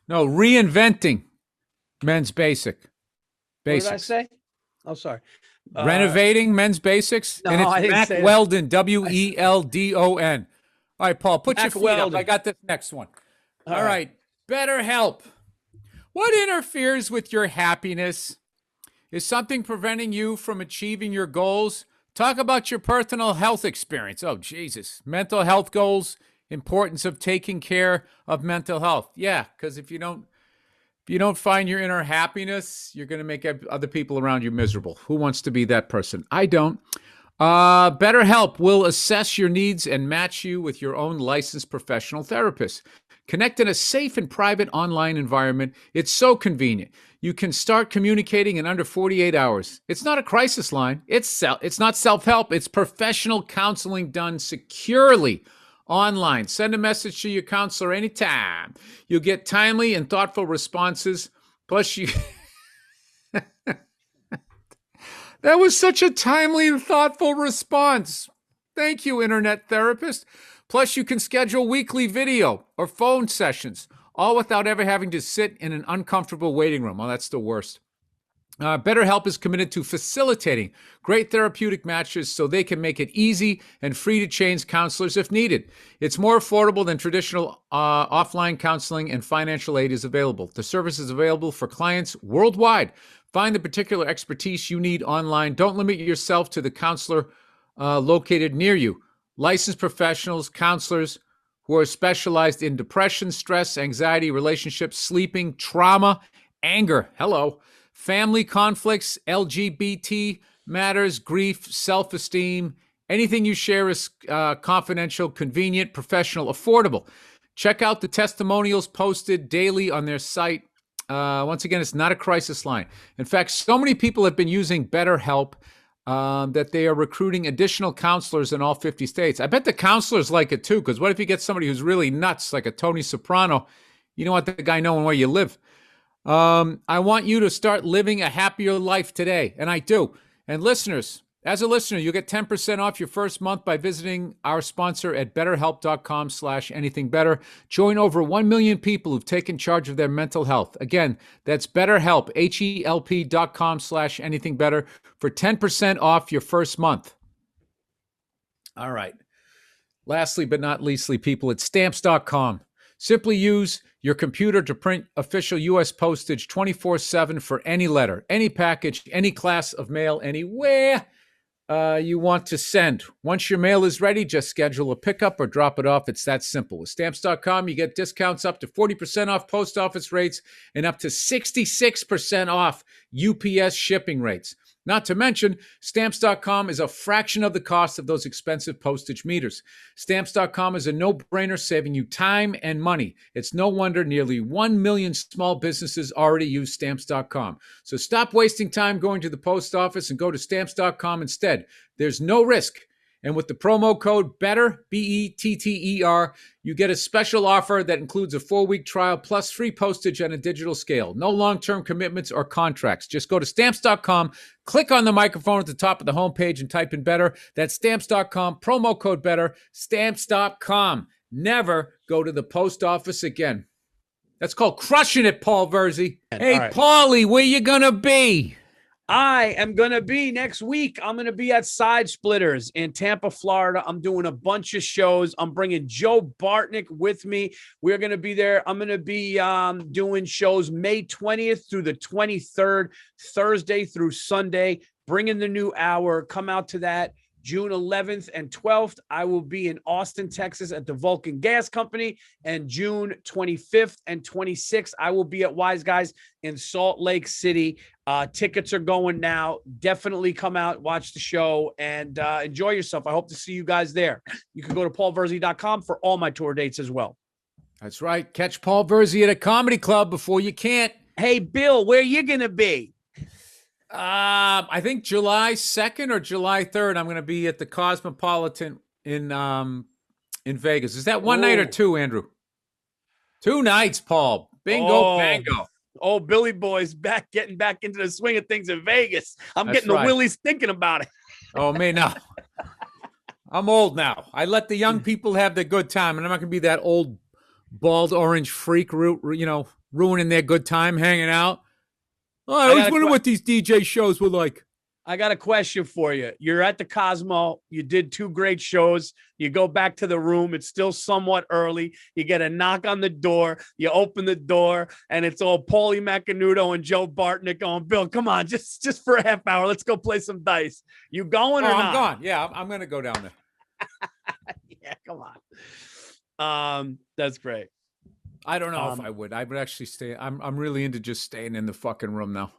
No, reinventing men's basics. What did I say? Oh, sorry. Renovating men's basics. No, and it's I didn't Mac say Weldon, Weldon. All right, Paul, put Mac your feet Weldon. up. I got this next one. All right. BetterHelp. What interferes with your happiness? Is something preventing you from achieving your goals? Talk about your personal health experience. Oh, Jesus. Mental health goals, importance of taking care of mental health. Yeah, because if you don't find your inner happiness, you're going to make other people around you miserable. Who wants to be that person? I don't. BetterHelp will assess your needs and match you with your own licensed professional therapist. Connect in a safe and private online environment. It's so convenient. You can start communicating in under 48 hours. It's not a crisis line. It's not self-help. It's professional counseling done securely online. Send a message to your counselor anytime. You'll get timely and thoughtful responses. Plus, that was such a timely and thoughtful response. Thank you, internet therapist. Plus, you can schedule weekly video or phone sessions, all without ever having to sit in an uncomfortable waiting room. Oh, that's the worst. BetterHelp is committed to facilitating great therapeutic matches so they can make it easy and free to change counselors if needed. It's more affordable than traditional offline counseling, and financial aid is available. The service is available for clients worldwide. Find the particular expertise you need online. Don't limit yourself to the counselor located near you. Licensed professionals, counselors who are specialized in depression, stress, anxiety, relationships, sleeping, trauma, anger. Hello. Family conflicts, LGBT matters, grief, self-esteem. Anything you share is confidential, convenient, professional, affordable. Check out the testimonials posted daily on their site. Once again, it's not a crisis line. In fact, so many people have been using BetterHelp that they are recruiting additional counselors in all 50 states. I bet the counselors like it too, because what if you get somebody who's really nuts, like a Tony Soprano? You don't want the guy knowing where you live. I want you to start living a happier life today, and I do. And listeners, as a listener, you'll get 10% off your first month by visiting our sponsor at betterhelp.com/anythingbetter. Join over 1 million people who've taken charge of their mental health. Again, that's BetterHelp, HELP.com/anythingbetter for 10% off your first month. All right. Lastly, but not leastly, people, it's Stamps.com. Simply use your computer to print official U.S. postage 24/7 for any letter, any package, any class of mail, anywhere you want to send. Once your mail is ready, just schedule a pickup or drop it off. It's that simple. With Stamps.com, you get discounts up to 40% off post office rates and up to 66% off UPS shipping rates. Not to mention, Stamps.com is a fraction of the cost of those expensive postage meters. Stamps.com is a no-brainer, saving you time and money. It's no wonder nearly 1 million small businesses already use Stamps.com. So stop wasting time going to the post office and go to Stamps.com instead. There's no risk. And with the promo code BETTER, BETTER, you get a special offer that includes a 4-week trial plus free postage and a digital scale. No long-term commitments or contracts. Just go to Stamps.com, click on the microphone at the top of the homepage and type in BETTER. That's Stamps.com, promo code BETTER, Stamps.com. Never go to the post office again. That's called crushing it, Paul Virzi. Hey, right. Paulie, where you going to be? I am going to be next week. I'm going to be at Side Splitters in Tampa, Florida. I'm doing a bunch of shows. I'm bringing Joe Bartnick with me. We're going to be there. I'm going to be doing shows May 20th through the 23rd, Thursday through Sunday, bringing the new hour. Come out to that. June 11th and 12th, I will be in Austin, Texas at the Vulcan Gas Company. And June 25th and 26th, I will be at Wise Guys in Salt Lake City. Tickets are going now. Definitely come out, watch the show, and enjoy yourself. I hope to see you guys there. You can go to paulverzi.com for all my tour dates as well. That's right. Catch Paul Virzi at a comedy club before you can't. Hey, Bill, where you going to be? I think July 2nd or July 3rd, I'm going to be at the Cosmopolitan in Vegas. Is that one night or two, Andrew? 2 nights, Paul. Bingo, bango. Oh, Billy Boy's getting back into the swing of things in Vegas. I'm getting the willies thinking about it. Oh, me now. I'm old now. I let the young people have their good time, and I'm not going to be that old, bald, orange freak, ruining their good time, hanging out. Oh, I always wondered what these DJ shows were like. I got a question for you. You're at the Cosmo. You did 2 great shows. You go back to the room. It's still somewhat early. You get a knock on the door. You open the door, and it's all Paulie Macanudo and Joe Bartnick going, Bill, come on, just for a half hour. Let's go play some dice. You going or not? I'm gone. Yeah, I'm going to go down there. Yeah, come on. That's great. I don't know if I would. I would actually stay. I'm really into just staying in the fucking room now.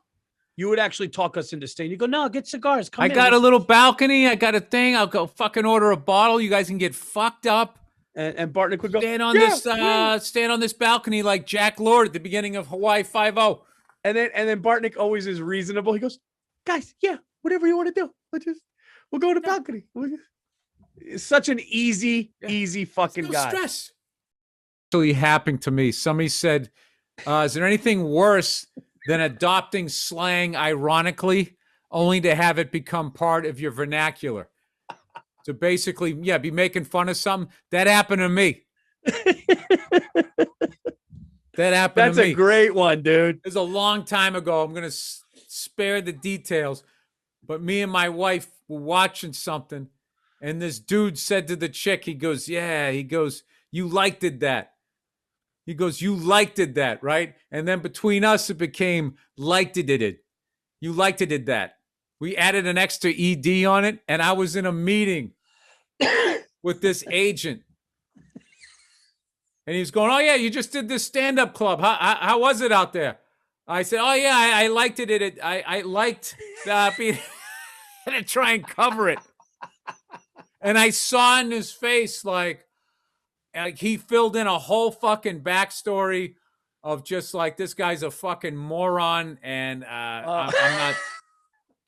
You would actually talk us into staying. You go, no, get cigars. Come I got a little balcony. I got a thing. I'll go fucking order a bottle. You guys can get fucked up. And Bartnick would go, stand on this balcony like Jack Lord at the beginning of Hawaii Five-0. And then Bartnick always is reasonable. He goes, guys, yeah, whatever you want to do. We'll go to the balcony. It's such an easy fucking guy. Stress. Actually happened to me. Somebody said, is there anything worse than adopting slang ironically, only to have it become part of your vernacular? So basically, be making fun of something. That happened to me. That's a great one, dude. It was a long time ago. I'm going to spare the details. But me and my wife were watching something, and this dude said to the chick, he goes, you liked it that. He goes, you liked it that, right? And then between us, it became liked it. You liked it that. We added an extra ED on it, and I was in a meeting with this agent. And he's going, oh, yeah, you just did this stand-up club. How was it out there? I said, oh, yeah, I liked it. I liked being to try and cover it. And I saw in his face, like he filled in a whole fucking backstory of just like, this guy's a fucking moron. And I'm not,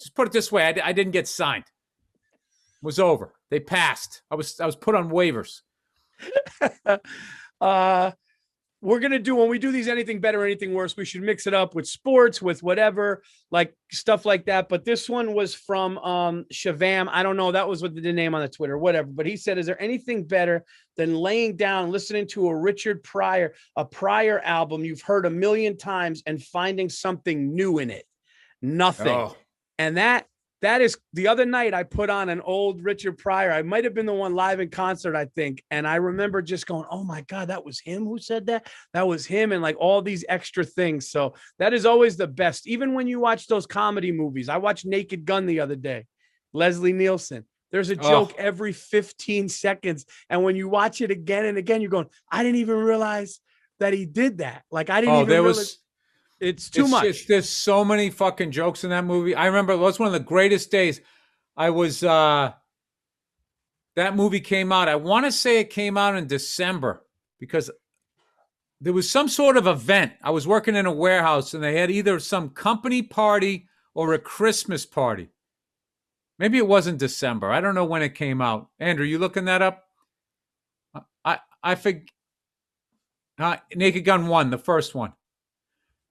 just put it this way. I didn't get signed. It was over. They passed. I was put on waivers. We're going to do, when we do these anything better, anything worse, we should mix it up with sports, with whatever, like stuff like that. But this one was from Shavam. I don't know. That was what the name on the Twitter, whatever. But he said, is there anything better than laying down, listening to a Pryor album you've heard a million times and finding something new in it? Nothing. Oh. And that is, the other night I put on an old Richard Pryor. I might have been the one live in concert, I think. And I remember just going, oh my God, that was him who said that? That was him, and like all these extra things. So that is always the best. Even when you watch those comedy movies. I watched Naked Gun the other day. Leslie Nielsen. There's a joke every 15 seconds. And when you watch it again and again, you're going, I didn't even realize that he did that. Like I didn't even realize. It's too much. There's so many fucking jokes in that movie. I remember it was one of the greatest days. I was, that movie came out. I want to say it came out in December because there was some sort of event. I was working in a warehouse and they had either some company party or a Christmas party. Maybe it wasn't December. I don't know when it came out. Andrew, you looking that up? I think Naked Gun 1, the first one.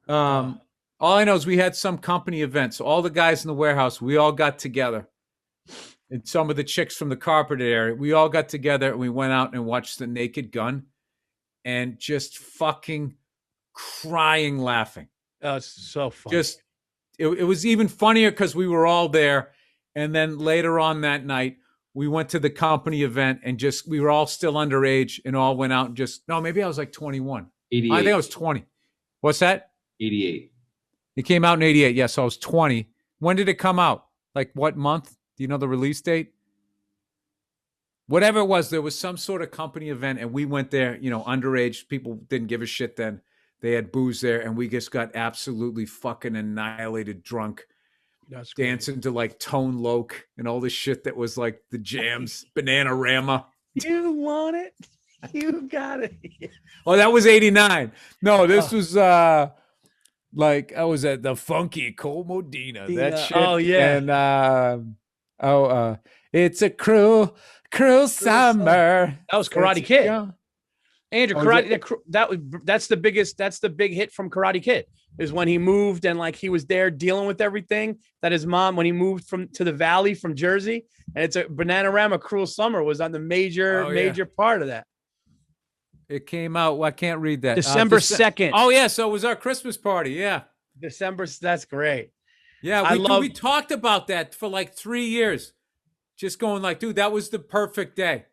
All I know is we had some company event. So all the guys in the warehouse, we all got together. And some of the chicks from the carpet area, we all got together and we went out and watched The Naked Gun and just fucking crying, laughing. Oh, it's so funny. It was even funnier because we were all there. And then later on that night, we went to the company event and we were all still underage and all went out and maybe I was like 21. 88. I think I was 20. What's that? 88. It came out in 88. Yes, so I was 20. When did it come out? Like what month? Do you know the release date? Whatever it was, there was some sort of company event and we went there, underage. People didn't give a shit then. They had booze there and we just got absolutely fucking annihilated drunk. That's dancing to like Tone Loc and all this shit that was like the jams, Bananarama. You want it? You got it. Oh, that was 89. No, this was like I was at the Funky Cole Modena. That shit. Oh yeah. And it's a cruel summer. That was Karate Kid. Andrew, Oh, Karate. That's the biggest. That's the big hit from Karate Kid. Is when he moved and like he was there dealing with everything that his mom when he moved to the Valley from Jersey, and it's a Bananarama. Cruel Summer was on the major part of that. It came out. Well, I can't read that. December 2nd. Oh yeah, so it was our Christmas party. Yeah, December. That's great. Yeah, we talked about that for like 3 years. Just going like, dude, that was the perfect day.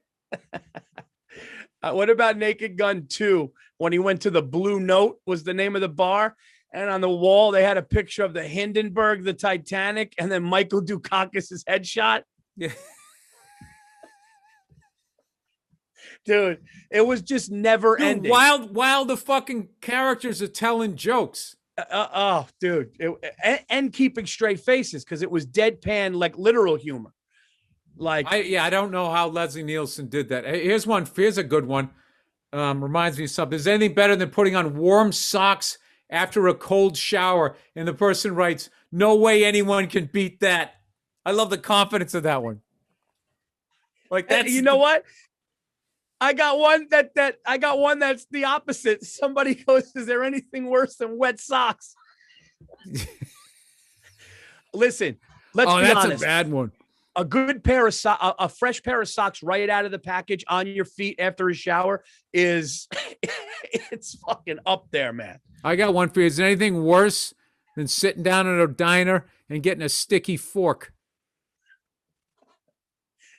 What about Naked Gun 2? When he went to the Blue Note was the name of the bar. And on the wall, they had a picture of the Hindenburg, the Titanic, and then Michael Dukakis' headshot. Yeah. Dude, it was just never ending. While the fucking characters are telling jokes. Dude. And keeping straight faces because it was deadpan, like literal humor. Like, I don't know how Leslie Nielsen did that. Here's one. Here's a good one. Reminds me of something. Is anything better than putting on warm socks after a cold shower? And the person writes, "No way anyone can beat that." I love the confidence of that one. Like that. You know what? I got one that's the opposite. Somebody goes, "Is there anything worse than wet socks?" Listen, let's be honest. That's a bad one. A good pair of a fresh pair of socks right out of the package on your feet after a shower it's fucking up there, man. I got one for you. Is there anything worse than sitting down at a diner and getting a sticky fork?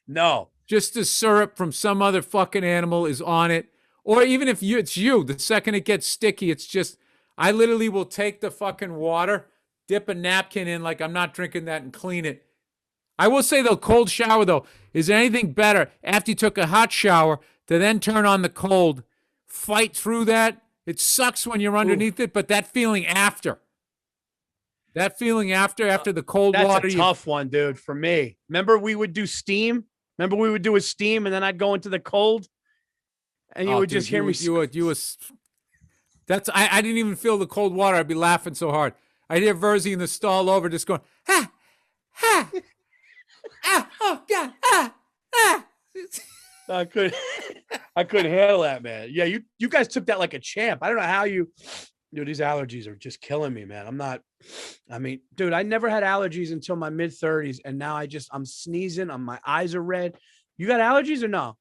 No. Just the syrup from some other fucking animal is on it. Or even if it's you, the second it gets sticky, it's just, I literally will take the fucking water, dip a napkin in like I'm not drinking that and clean it. I will say, though, cold shower, though, is there anything better after you took a hot shower to then turn on the cold, fight through that? It sucks when you're underneath it, but that feeling after. That feeling after the cold water. That's a tough one, dude, for me. Remember we would do steam? Remember we would do a steam and then I'd go into the cold? And you would just hear me. I didn't even feel the cold water. I'd be laughing so hard. I'd hear Virzi in the stall over just going, ha, ha. Oh God! I couldn't handle that, man. Yeah, you guys took that like a champ. I don't know how you. Dude, these allergies are just killing me, man. Dude, I never had allergies until my mid-30s, and now I'm sneezing. My eyes are red. You got allergies or no?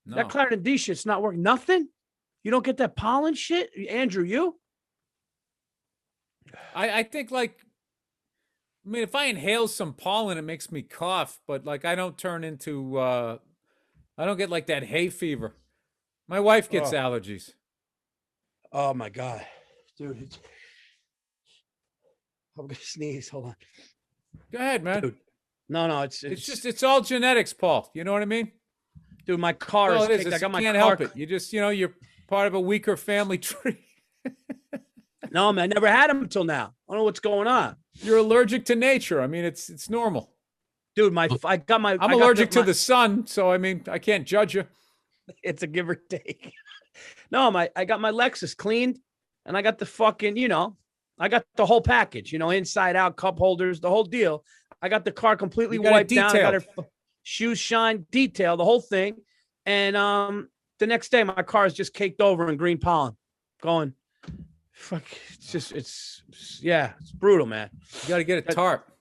That Claritin D shit's not working. Nothing. You don't get that pollen shit, Andrew. You? I think like. I mean, if I inhale some pollen, it makes me cough, but like I don't turn into, I don't get like that hay fever. My wife gets allergies. Oh my God, dude. I'm going to sneeze. Hold on. Go ahead, man. Dude. No, it's all genetics, Paul. You know what I mean? Dude, my car is kicked. I got my can't car. Help it. You just, you're part of a weaker family tree. No, man, I never had them until now. I don't know what's going on. You're allergic to nature. I mean, it's normal. Dude, I'm allergic to the sun, so I mean, I can't judge you. It's a give or take. No, I got my Lexus cleaned, and I got the fucking, I got the whole package, inside out, cup holders, the whole deal. I got the car completely wiped down. I got her shoes shine, detail, the whole thing. And the next day, my car is just caked over in green pollen. Going, fuck, it's brutal, man. You got to get a tarp.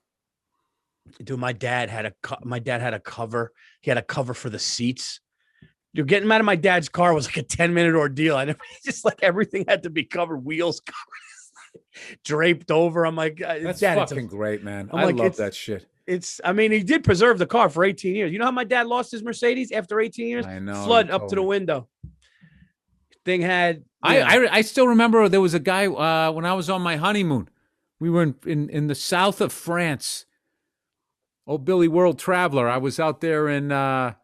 Dude, my dad had a cover. He had a cover for the seats. Dude, getting out of my dad's car was like a 10-minute ordeal. I never just like everything had to be covered, wheels covered, draped over. I'm like, that's Dad, fucking great, man. I love that shit. He did preserve the car for 18 years. You know how my dad lost his Mercedes after 18 years? I know. Flood up to the window. Thing had. I still remember there was a guy when I was on my honeymoon. We were in the south of France. Oh, Billy World Traveler. I was out there and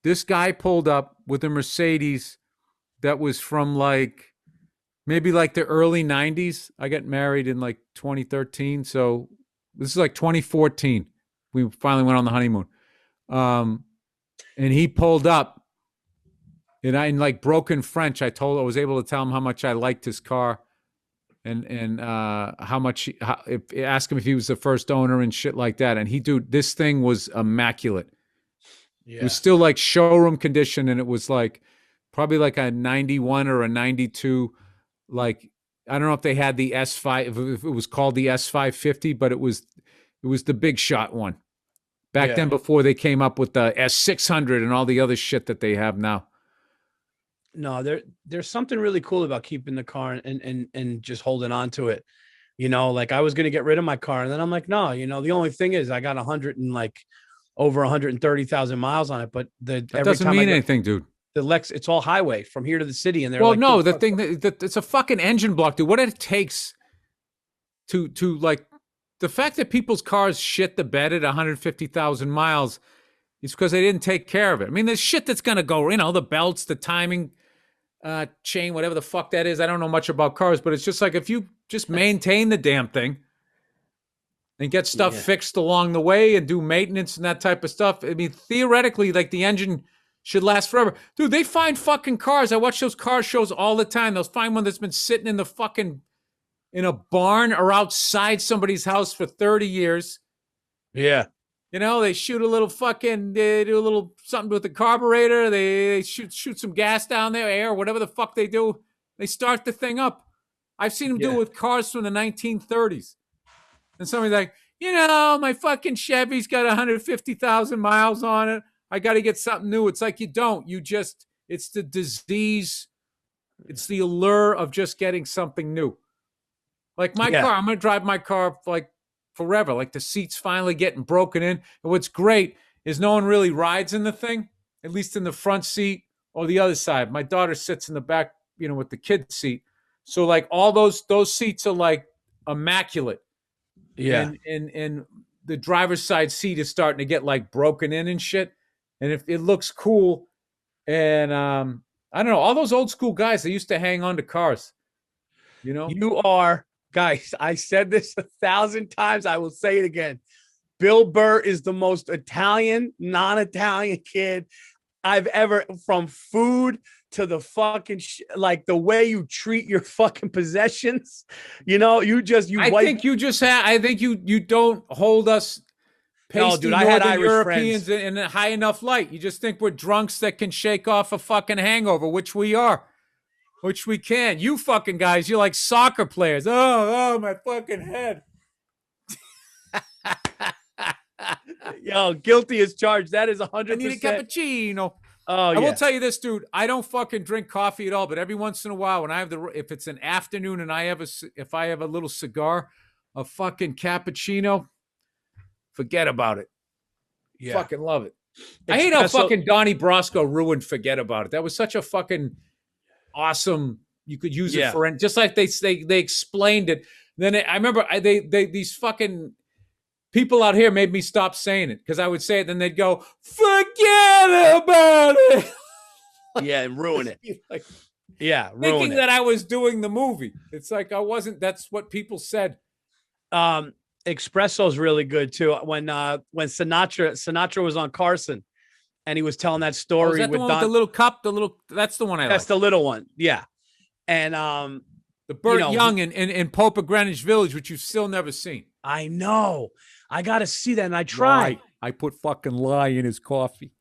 this guy pulled up with a Mercedes that was from maybe the early 90s. I got married in 2013. So this is 2014. We finally went on the honeymoon. And he pulled up in like broken French, I was able to tell him how much I liked his car, and how much ask him if he was the first owner and shit like that. And this thing was immaculate. Yeah. It was still like showroom condition, and it was like probably like a 91 or a 92. Like, I don't know if they had the S5, if it was called the S550, but it was the big shot one back then, before they came up with the S600 and all the other shit that they have now. No, there's something really cool about keeping the car and just holding on to it. You know, like I was going to get rid of my car, and then I'm like, no, you know, the only thing is I got over 130,000 miles on it, but that doesn't mean anything, dude. The Lex, it's all highway from here to the city, and they're the thing that it's a fucking engine block, dude. What it takes to like the fact that people's cars shit the bed at 150,000 miles is because they didn't take care of it. I mean, there's shit that's gonna go, you know, the belts, the timing chain, whatever the fuck that is. I don't know much about cars, but it's just like if you just maintain the damn thing and get stuff fixed along the way and do maintenance and that type of stuff. I mean, theoretically, like the engine should last forever. Dude, they find fucking cars. I watch those car shows all the time. They'll find one that's been sitting in a barn or outside somebody's house for 30 years. Yeah. You know, they shoot a little they do a little something with the carburetor. They shoot some gas down there, air, whatever the fuck they do. They start the thing up. I've seen them do it with cars from the 1930s. And somebody's like, you know, my fucking Chevy's got 150,000 miles on it. I got to get something new. It's like you don't. It's the disease. It's the allure of just getting something new. Like my car, I'm going to drive my car like forever. Like the seat's finally getting broken in. And what's great is no one really rides in the thing, at least in the front seat or the other side. My daughter sits in the back, you know, with the kid seat. So like all those seats are like immaculate. Yeah. And the driver's side seat is starting to get like broken in and shit. And if it looks cool. And I don't know, all those old school guys, they used to hang on to cars. You know? You are, guys, I said this 1,000 times. I will say it again. Bill Burr is the most Italian, non-Italian kid I've ever, from food to the fucking like the way you treat your fucking possessions. You know, I think you don't hold us no, dude, I had Irish Europeans in a high enough light. You just think we're drunks that can shake off a fucking hangover, which we are. Which we can. You fucking guys, you're like soccer players. Oh, my fucking head. Yo, guilty as charged. That is 100%. I need a cappuccino. Oh, I will tell you this, dude. I don't fucking drink coffee at all, but every once in a while, when I have if it's an afternoon and if I have a little cigar, a fucking cappuccino, forget about it. Yeah. Fucking love it. I hate how fucking Donnie Brasco ruined Forget About It. That was such a fucking awesome. You could use it for just like they explained it. Then I remember these fucking people out here made me stop saying it because I would say it, then they'd go, forget about it. Yeah, and ruin it. Like, ruin thinking it. that I was doing the movie. It's like I wasn't. That's what people said. Espresso's really good too. When Sinatra was on Carson, and he was telling that story is that the one with the little cup. That's the one I. That's like. The little one. Yeah, and the Burt Young in Pope of Greenwich Village, which you've still never seen. I know. I got to see that, and I tried. I put fucking lye in his coffee.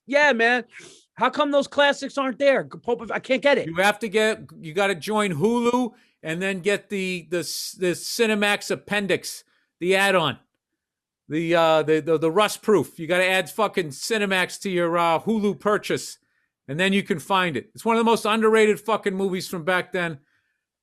Yeah, man. How come those classics aren't there? Pope, I can't get it. You got to join Hulu and then get the Cinemax appendix, the add-on, the rust proof. You got to add fucking Cinemax to your Hulu purchase, and then you can find it. It's one of the most underrated fucking movies from back then.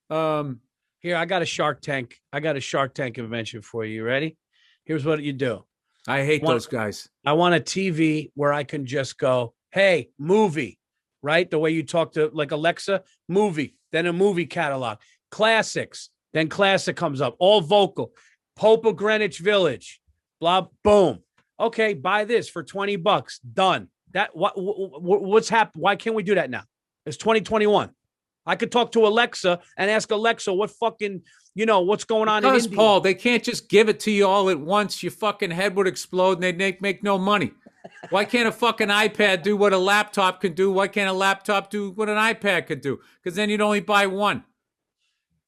Here, I got a Shark Tank. Invention for you. Ready? Here's what you do. I hate those guys. I want a TV where I can just go, hey, movie, right? The way you talk to like Alexa, movie, then a movie catalog, classics, then classic comes up, all vocal, Pope of Greenwich Village, blah, boom. Okay, buy this for $20. Done. What's happened? Why can't we do that now? It's 2021. I could talk to Alexa and ask Alexa what fucking, what's going on in India. Paul, they can't just give it to you all at once. Your fucking head would explode and they'd make no money. Why can't a fucking iPad do what a laptop can do? Why can't a laptop do what an iPad could do? Because then you'd only buy one.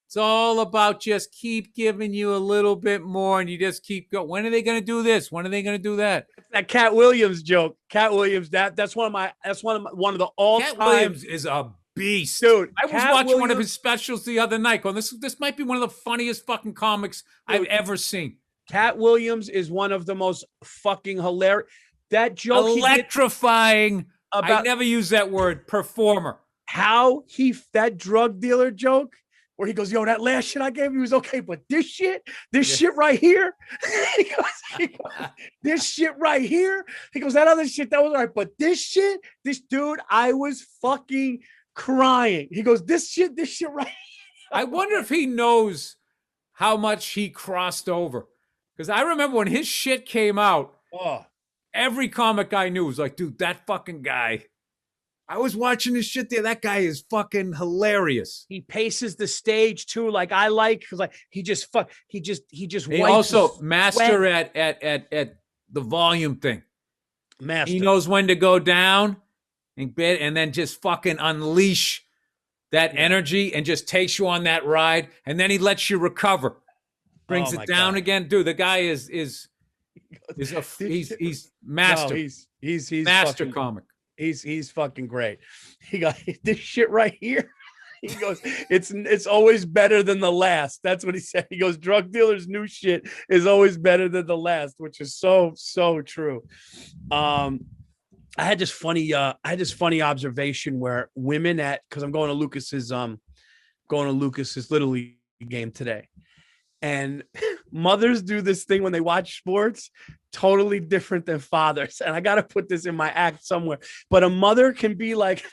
It's all about just keep giving you a little bit more, and you just keep going. When are they going to do this? When are they going to do that? That Cat Williams joke. Cat Williams. That's one of the all time. Cat Williams is a beast, dude. I was watching one of his specials the other night. Going, this might be one of the funniest fucking comics I've ever seen. Cat Williams is one of the most fucking hilarious. That joke, electrifying. I never use that word. Performer. That drug dealer joke where he goes, yo, that last shit I gave you was okay, but this shit right here, he goes, this shit right here, he goes, that other shit that was all right, but this dude, I was fucking crying. He goes, this shit right here. I wonder if he knows how much he crossed over, because I remember when his shit came out. Every comic I knew was like, dude, that fucking guy. I was watching this shit there. That guy is fucking hilarious. He paces the stage too. Like I because like he just he also master at the volume thing. Master. He knows when to go down and then just fucking unleash that energy and just takes you on that ride, and then he lets you recover. Brings it down again. Dude, the guy he's master. No, he's master fucking, comic. He's fucking great. He got this shit right here. He goes, it's always better than the last. That's what he said. He goes, drug dealers' new shit is always better than the last, which is so true. I had this funny observation where women because I'm going to Lucas's Little League game today. And mothers do this thing when they watch sports, totally different than fathers. And I got to put this in my act somewhere. But a mother can be like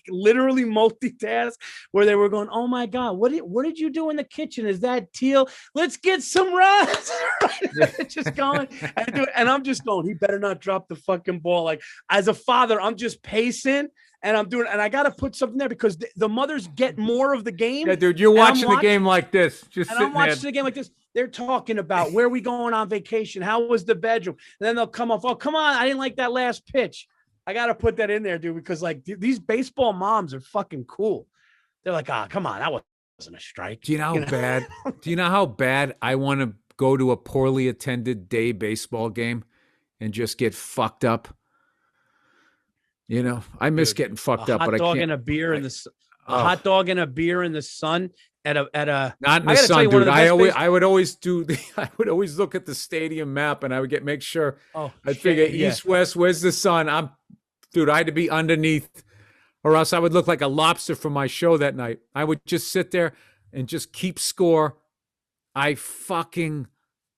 literally multitask, where they were going, oh my God, what did you do in the kitchen? Is that teal? Let's get some rice. Just going. And I'm just going, he better not drop the fucking ball. Like as a father, I'm just pacing. And I'm doing, and I got to put something there because the mothers get more of the game. Yeah, dude, you're watching the game like this. I'm watching the game like this. They're talking about where we going on vacation. How was the bedroom? And then they'll come off. Oh, come on. I didn't like that last pitch. I got to put that in there, dude, because like these baseball moms are fucking cool. They're like, come on. That wasn't a strike. Do you know how bad I want to go to a poorly attended day baseball game and just get fucked up? You know, I miss getting fucked up, but I can't. Hot dog and a beer in the hot dog and a beer in the sun at a not in the sun, dude. I would always look at the stadium map and I would make sure. I'd figure east, west, where's the sun? I had to be underneath, or else I would look like a lobster from my show that night. I would just sit there and just keep score. I fucking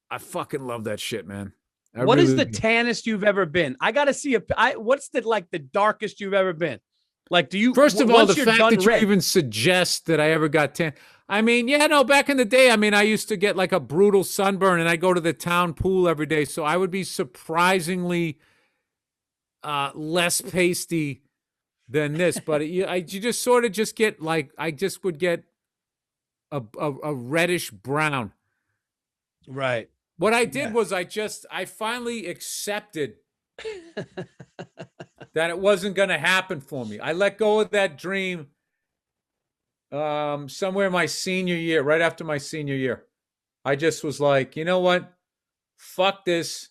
love that shit, man. What is the tannest you've ever been? I got to see what's the darkest you've ever been? Like, do you, first of all, the fact that you even suggest that I ever got tan. I mean, back in the day, I used to get like a brutal sunburn and I go to the town pool every day. So I would be surprisingly less pasty than this, but you just sort of just get like, I just would get a reddish brown. Right. What I did was I finally accepted that it wasn't going to happen for me. I let go of that dream somewhere my senior year, right after my senior year. I just was like, you know what? Fuck this.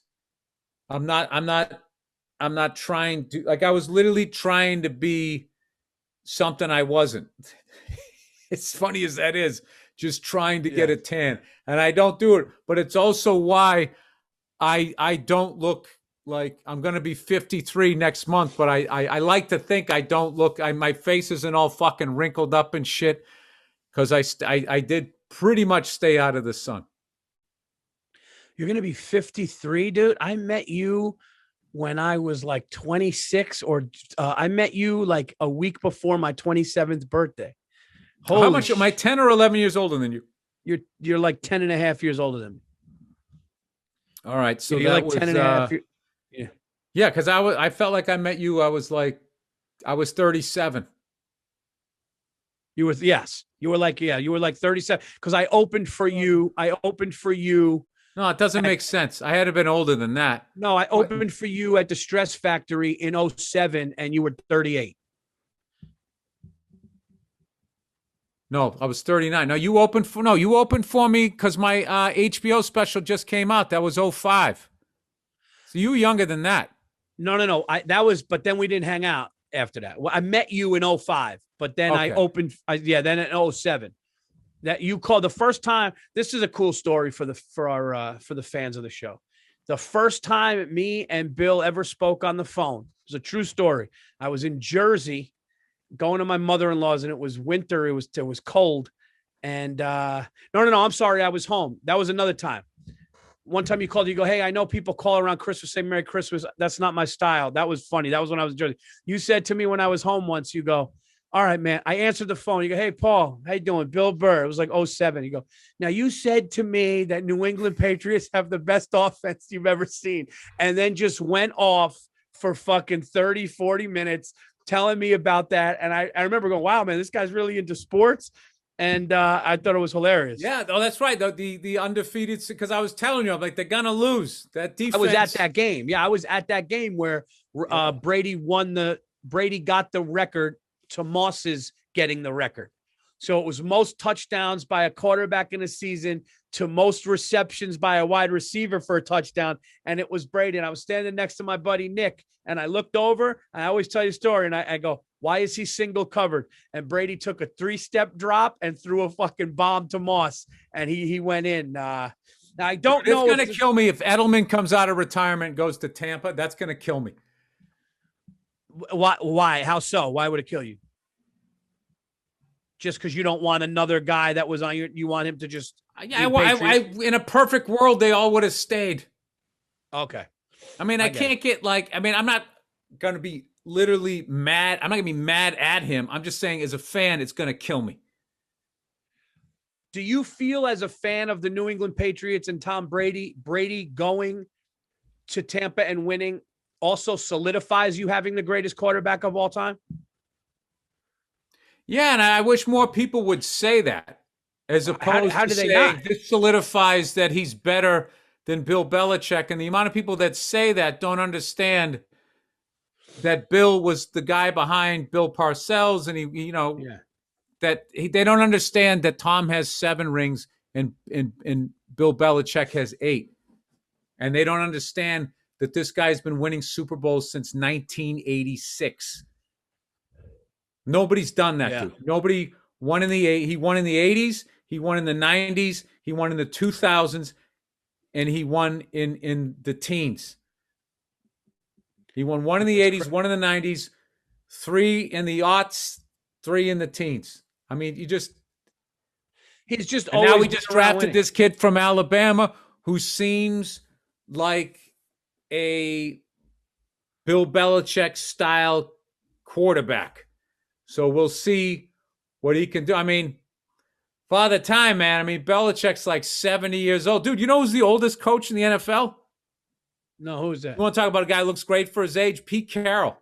I'm not trying to, like, I was literally trying to be something I wasn't. As funny as that is, just trying to get a tan. And I don't do it, but it's also why I don't look like I'm going to be 53 next month, but I like to think I don't look, my face isn't all fucking wrinkled up and shit, because I did pretty much stay out of the sun. You're going to be 53, dude. I met you when I was like 26, or I met you like a week before my 27th birthday. How much am I? 10 or 11 years older than you? You're like 10 and a half years older than me. All right. So you're like 10 and a half. Yeah. Cause I felt like I met you. I was 37. You were like 37. Cause I opened for you. No, it doesn't make sense. I had to have been older than that. No, I opened for you at the Stress Factory in 07 and you were 38. No, I was 39. No, you opened for me because my HBO special just came out. That was 05. So you were younger than that. No. But then we didn't hang out after that. Well, I met you in 05, but then I opened. Then in 07. That you called the first time. This is a cool story for the fans of the show. The first time me and Bill ever spoke on the phone. It was a true story. I was in Jersey going to my mother-in-law's, and it was winter. It was cold. And no, I'm sorry. I was home. That was another time. One time you called, you go, hey, I know people call around Christmas, say Merry Christmas. That's not my style. That was funny. That was when I was in Jersey. You said to me when I was home once, you go, all right, man. I answered the phone. You go, hey, Paul, how you doing? Bill Burr. It was like 07. You go, now you said to me that New England Patriots have the best offense you've ever seen. And then just went off for fucking 30, 40 minutes telling me about that. And I remember going, wow, man, this guy's really into sports. And I thought it was hilarious. Yeah, that's right. The undefeated, because I was telling you, I'm like, they're going to lose. That defense. I was at that game. Yeah, I was at that game where Brady got the record to Moss's getting the record. So it was most touchdowns by a quarterback in a season to most receptions by a wide receiver for a touchdown. And it was Brady. And I was standing next to my buddy, Nick. And I looked over, and I always tell you a story. And I go, why is he single covered? And Brady took a 3-step drop and threw a fucking bomb to Moss. And he went in. Now, I don't know. It's going to kill me if Edelman comes out of retirement and goes to Tampa. That's going to kill me. Why? How so? Why would it kill you? Just because you don't want another guy that was on you want him to just. Yeah, in a perfect world, they all would have stayed. Okay. I mean, I can't get I'm not going to be literally mad. I'm not going to be mad at him. I'm just saying, as a fan, it's going to kill me. Do you feel, as a fan of the New England Patriots and Tom Brady going to Tampa and winning also solidifies you having the greatest quarterback of all time? Yeah, and I wish more people would say that, as opposed how to do they saying not? This solidifies that he's better than Bill Belichick. And the amount of people that say that don't understand that Bill was the guy behind Bill Parcells, and they don't understand that Tom has 7 rings and Bill Belichick has 8. And they don't understand that this guy's been winning Super Bowls since 1986. Nobody's done that, dude. Nobody won in he won in the 80s, he won in the 90s, he won in the 2000s, and he won in the teens. He won 1 in the 80s, 1 in the 90s, 3 in the aughts, 3 in the teens. I mean, he's just always. Now we just drafted this kid from Alabama who seems like a Bill Belichick style quarterback. So we'll see what he can do. I mean, Father Time, man. I mean, Belichick's like 70 years old. Dude, you know who's the oldest coach in the NFL? No, who's that? You want to talk about a guy who looks great for his age? Pete Carroll.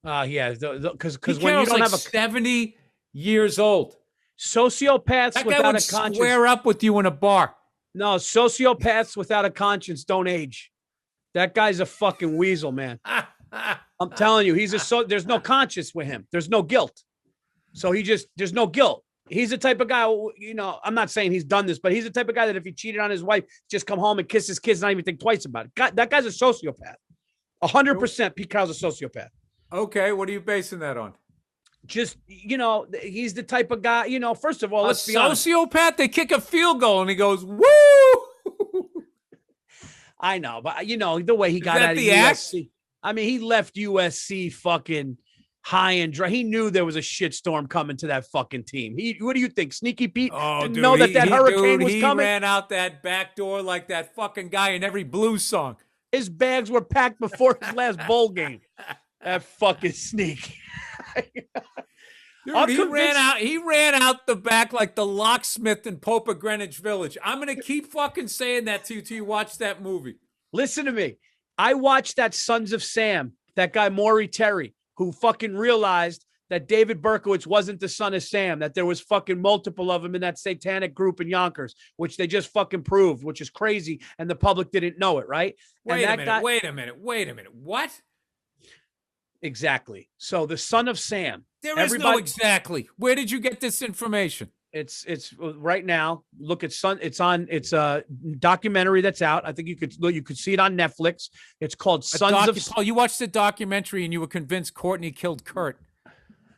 Yeah, because when Carroll's you don't like have 70 years old. Sociopaths that without guy would a conscience. Square up with you in a bar. No, sociopaths without a conscience don't age. That guy's a fucking weasel, man. I'm telling you, there's no conscience with him. There's no guilt. So there's no guilt. He's the type of guy, I'm not saying he's done this, but he's the type of guy that if he cheated on his wife, just come home and kiss his kids, not even think twice about it. That guy's a sociopath. 100% Pete Carroll's a sociopath. Okay, what are you basing that on? Just, he's the type of guy, first of all, let's be honest. Sociopath, they kick a field goal and he goes, woo! I know, but the way he got out of USC. I mean, he left USC fucking high and dry. He knew there was a shitstorm coming to that fucking team. What do you think? Sneaky Pete didn't know that hurricane was coming? He ran out that back door like that fucking guy in every blues song. His bags were packed before his last bowl game. That fucking sneak. Dude, he ran out the back like the locksmith in Pope of Greenwich Village. I'm going to keep fucking saying that to you till you watch that movie. Listen to me. I watched that Sons of Sam, that guy Maury Terry, who fucking realized that David Berkowitz wasn't the son of Sam, that there was fucking multiple of them in that satanic group in Yonkers, which they just fucking proved, which is crazy. And the public didn't know it, right? Wait a minute. What? Exactly. So the son of Sam. There is no exactly. Where did you get this information? It's right now. Look at it's a documentary that's out. I think you could see it on Netflix. It's called Sons of. Oh, you watched the documentary and you were convinced Courtney killed Kurt.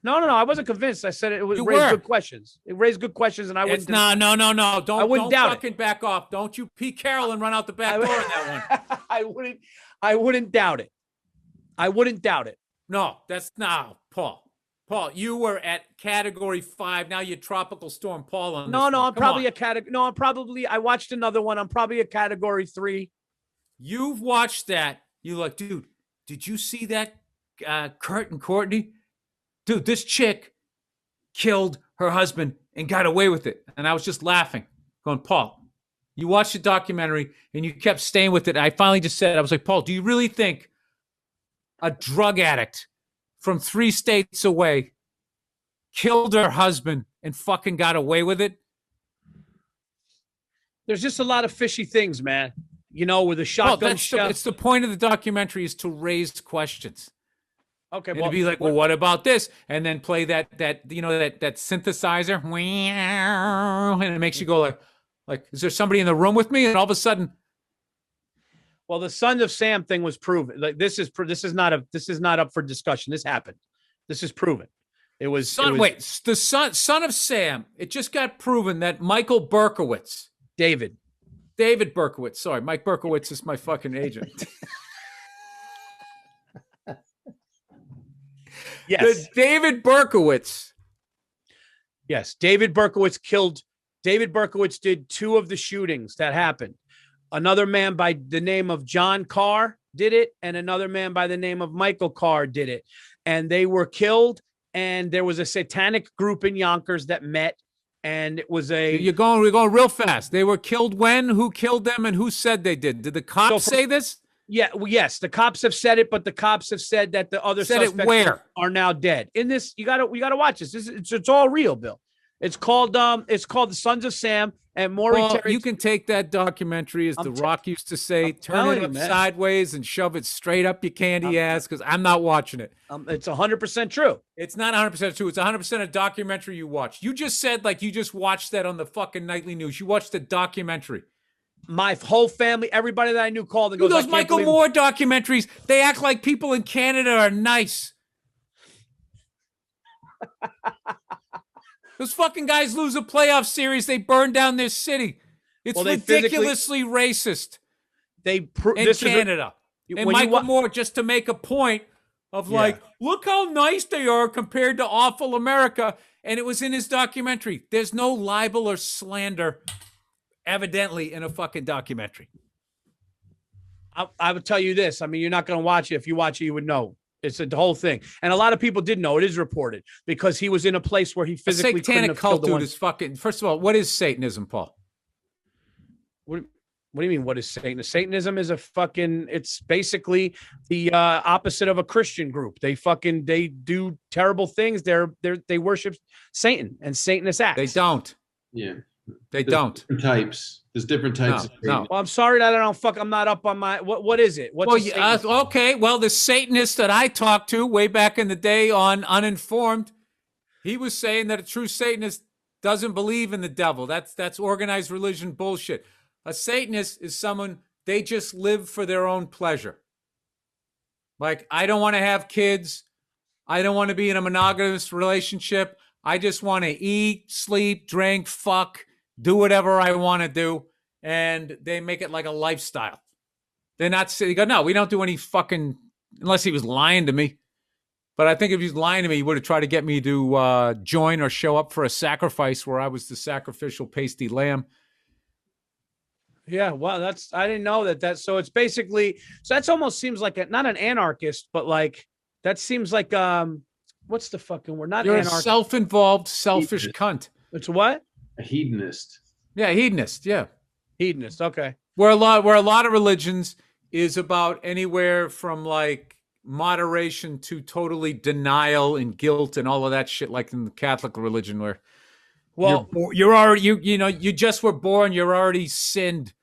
No. I wasn't convinced. I said it raised good questions. It raised good questions, and I wouldn't. No. Don't doubt fucking back off. Don't you Pete Carroll and run out the back door in that one. I wouldn't doubt it. I wouldn't doubt it. No, that's no, Paul. Paul, you were at category 5. Now you're tropical storm Paul on No, I'm probably a category. No, I watched another one. I'm probably a category 3. You've watched that. You're like, dude, did you see that Kurt and Courtney? Dude, this chick killed her husband and got away with it. And I was just laughing, going, Paul, you watched the documentary and you kept staying with it. I finally just said, I was like, Paul, do you really think a drug addict from 3 states away killed her husband and fucking got away with it? There's just a lot of fishy things, man. You know, with a shotgun shell. It's the point of the documentary is to raise questions. Okay, and be like, well, what about this? And then play that synthesizer, and it makes you go like, is there somebody in the room with me? And all of a sudden, well, the Sons of Sam thing was proven. Like this is not up for discussion. This happened. This is proven. The son of Sam. It just got proven that Michael Berkowitz, David Berkowitz. Sorry, Mike Berkowitz is my fucking agent. Yes, David Berkowitz. Yes, David Berkowitz killed. David Berkowitz did 2 of the shootings that happened. Another man by the name of John Carr did it, and another man by the name of Michael Carr did it. And they were killed, and there was a satanic group in Yonkers that met, and it was we're going real fast. They were killed when? Who killed them, and who said they did? Did the cops say this? Yeah, well, yes, the cops have said it, but the cops have said that the other suspects are now dead. In this, we got to watch this. It's all real, Bill. It's called the Sons of Sam and Maury. Well, you can take that documentary, as The Rock used to say, turn it up sideways and shove it straight up your candy ass, because I'm not watching it. It's 100% true. It's not 100% true. It's 100% a documentary you watched. You just said like you just watched that on the fucking nightly news. You watched the documentary. My whole family, everybody that I knew called and goes, those Michael Moore documentaries, they act like people in Canada are nice. Those fucking guys lose a playoff series, they burn down their city. It's ridiculously racist. In Canada. And Michael Moore, just to make a point of look how nice they are compared to awful America. And it was in his documentary. There's no libel or slander evidently in a fucking documentary. I would tell you this. I mean, you're not going to watch it. If you watch it, you would know. It's the whole thing. And a lot of people did know. It is reported because he was in a place where he physically satanic cult dude is fucking. First of all, what is Satanism, Paul? What do you mean? What is Satanism? Satanism is it's basically the opposite of a Christian group. They do terrible things. They worship Satan and Satanist acts. They don't. Yeah. They don't. Different types. There's different types. No. Well, I'm sorry that I'm not up on my. What is it? Okay. Well, the Satanist that I talked to way back in the day on Uninformed, he was saying that a true Satanist doesn't believe in the devil. That's organized religion bullshit. A Satanist is someone, they just live for their own pleasure. Like, I don't want to have kids. I don't want to be in a monogamous relationship. I just want to eat, sleep, drink, fuck, do whatever I want to do. And they make it like a lifestyle. They're not saying, no, we don't do any fucking, unless he was lying to me. But I think if he's lying to me, he would have tried to get me to join or show up for a sacrifice where I was the sacrificial pasty lamb. Yeah, well, I didn't know that. So it's basically, that's almost seems like not an anarchist, but like, that seems like, what's the fucking word? You're a self-involved, selfish cunt. It's what? A hedonist. Yeah, hedonist. Yeah, hedonist. Okay. Where a lot of religions is about anywhere from like moderation to totally denial and guilt and all of that shit, like in the Catholic religion, where you're already you just were born, you're already sinned.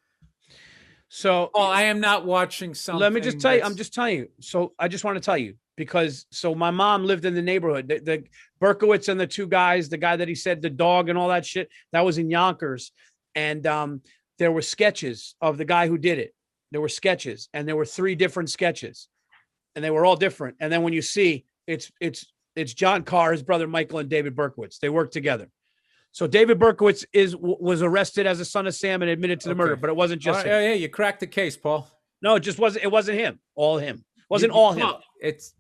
So I am not watching something. Let me just tell you. I'm just telling you. So I just want to tell you because my mom lived in the neighborhood. The Berkowitz and the two guys, the guy that he said the dog and all that shit, that was in Yonkers, and there were sketches of the guy who did it. There were sketches, and there were 3 different sketches, and they were all different. And then when you see it's John Carr, his brother Michael, and David Berkowitz. They worked together. So David Berkowitz was arrested as a son of Sam and admitted to the murder, but it wasn't just him. Yeah, you cracked the case, Paul. No, it just wasn't. It wasn't him. All him. Wasn't all him. It's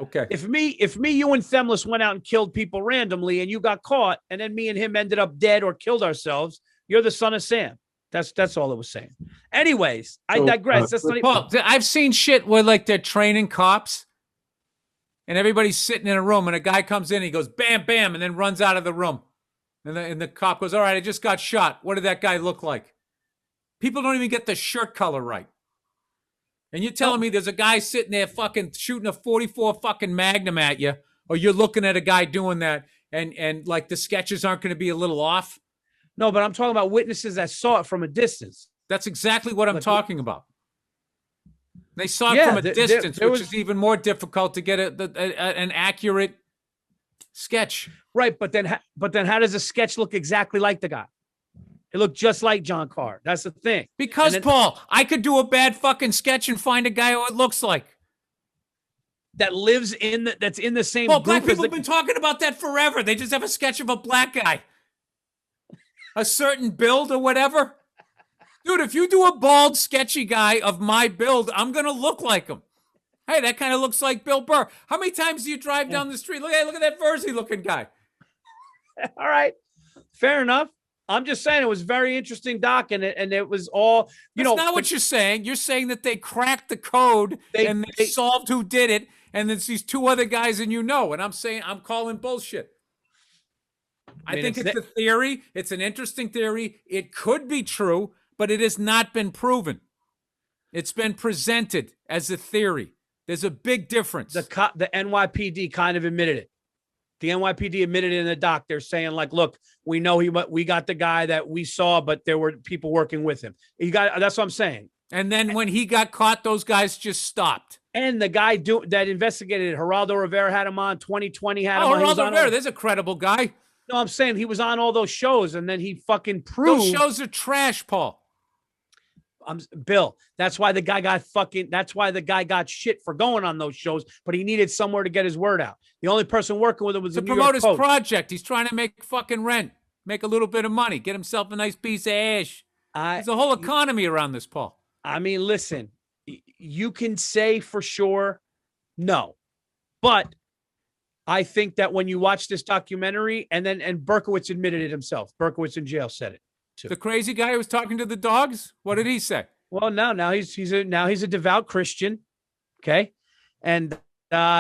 okay. If me, you and Themeles went out and killed people randomly, and you got caught, and then me and him ended up dead or killed ourselves, you're the son of Sam. That's all it was saying. Anyways, I digress. That's not Paul, I've seen shit where like they're training cops, and everybody's sitting in a room, and a guy comes in, and he goes bam, bam, and then runs out of the room. And the cop goes, all right, I just got shot. What did that guy look like? People don't even get the shirt color right. And you're telling me there's a guy sitting there fucking shooting a 44 fucking Magnum at you, or you're looking at a guy doing that, and like the sketches aren't going to be a little off? No, but I'm talking about witnesses that saw it from a distance. That's exactly what I'm talking about. They saw it from a distance, which is even more difficult to get an accurate sketch. Right, but then how does a sketch look exactly like the guy? It looked just like John Carr. That's the thing. Because Paul, I could do a bad fucking sketch and find a guy who it looks like. That lives that's in the same Well, group. black people have been talking about that forever. They just have a sketch of a black guy. A certain build or whatever. Dude, if you do a bald, sketchy guy of my build, I'm going to look like him. Hey, that kind of looks like Bill Burr. How many times do you drive down the street? Look at that Virzi looking guy. All right. Fair enough. I'm just saying it was very interesting, Doc, and it was all, That's not what you're saying. You're saying that they cracked the code and they solved who did it, and it's these 2 other guys and and I'm saying I'm calling bullshit. I think it's a theory. It's an interesting theory. It could be true, but it has not been proven. It's been presented as a theory. There's a big difference. The NYPD kind of admitted it. The NYPD admitted it in the doc. They're saying, like, look, we know we got the guy that we saw, but there were people working with him. That's what I'm saying. And then when he got caught, those guys just stopped. And the guy that investigated it, Geraldo Rivera, had him on. 2020 had him on. Geraldo Rivera, there's a credible guy. No, I'm saying he was on all those shows, and then he fucking proved. Those shows are trash, Paul. Bill, that's why the guy got shit for going on those shows, but he needed somewhere to get his word out. The only person working with him was to promote his project. He's trying to make fucking rent, make a little bit of money, get himself a nice piece of ash. There's a whole economy around this, Paul. I mean, listen, you can say for sure no, but I think that when you watch this documentary, and Berkowitz admitted it himself. Berkowitz in jail said it. The crazy guy who was talking to the dogs? What did he say? Well, now he's a devout Christian, okay, and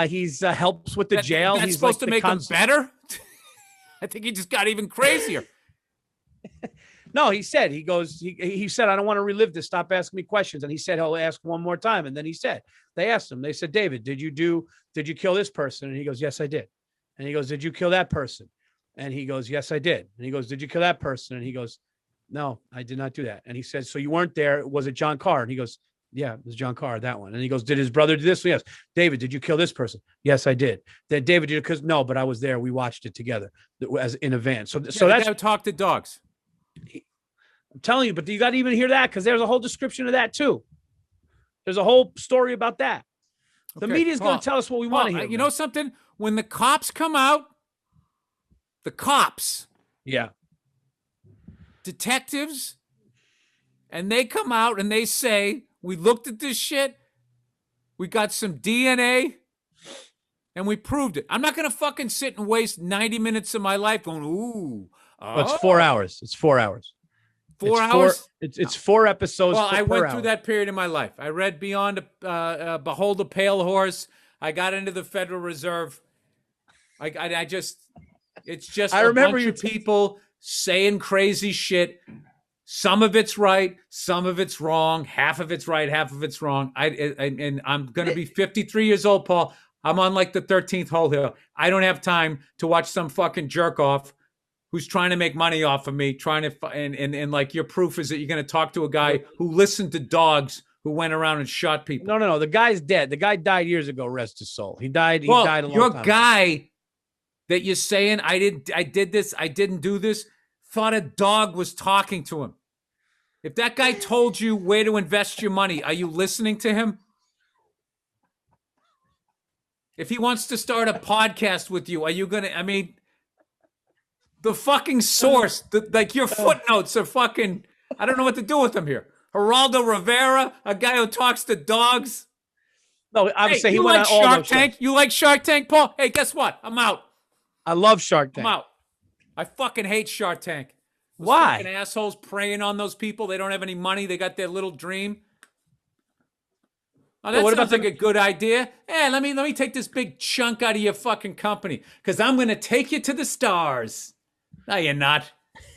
he's helps with the jail. That's he's supposed like to make him better. I think he just got even crazier. No, he said he said I don't want to relive this. Stop asking me questions. And he said he'll ask one more time. And then he said they asked him. They said, David, did you kill this person? And he goes, yes, I did. And he goes, did you kill that person? And he goes, yes, I did. And he goes, did you kill that person? And he goes, no, I did not do that. And he said, so you weren't there. Was it John Carr? And he goes, yeah, it was John Carr, that one. And he goes, did his brother do this? Yes. David, did you kill this person? Yes, I did. Then David, because no, but I was there. We watched it together as in a van. So that's talk to dogs. I'm telling you, but you got to even hear that because there's a whole description of that too. There's a whole story about that. The media is going to tell us what we want to hear. You know something? When the cops come out, yeah, detectives, and they come out and they say, we looked at this shit, we got some DNA, and we proved it. I'm not going to fucking sit and waste 90 minutes of my life going, ooh. Well, it's 4 hours. It's 4 hours. 4 hours? It's 4 episodes. Well, I went through that period in my life. I read Beyond Behold a Pale Horse. I got into the Federal Reserve. It's just I remember bunch of people saying crazy shit, Some of it's right, some of it's wrong, half of it's right, half of it's wrong. And I'm going to be 53 years old, Paul. I'm on like the 13th hole here. I don't have time to watch some fucking jerk off who's trying to make money off of me, trying to, and like your proof is that you're going to talk to a guy who listened to dogs who went around and shot people. No. The guy's dead. The guy died years ago. Rest his soul. He died. He died a long your time guy ago. that you're saying, I did this, I didn't do this, thought a dog was talking to him. If that guy told you where to invest your money, are you listening to him? If he wants to start a podcast with you, are you going to, I mean, the fucking source, like your footnotes are fucking, I don't know what to do with them here. Geraldo Rivera, a guy who talks to dogs. No, I would say he went like on all Shark Tank. Shows. You like Shark Tank, Paul? Hey, guess what? I'm out. I love Shark Tank. I'm out. I fucking hate Shark Tank. Those Why? fucking assholes preying on those people. They don't have any money. They got their little dream. Oh, that sounds like a good idea. Hey, let me take this big chunk out of your fucking company because I'm going to take you to the stars. No, you're not.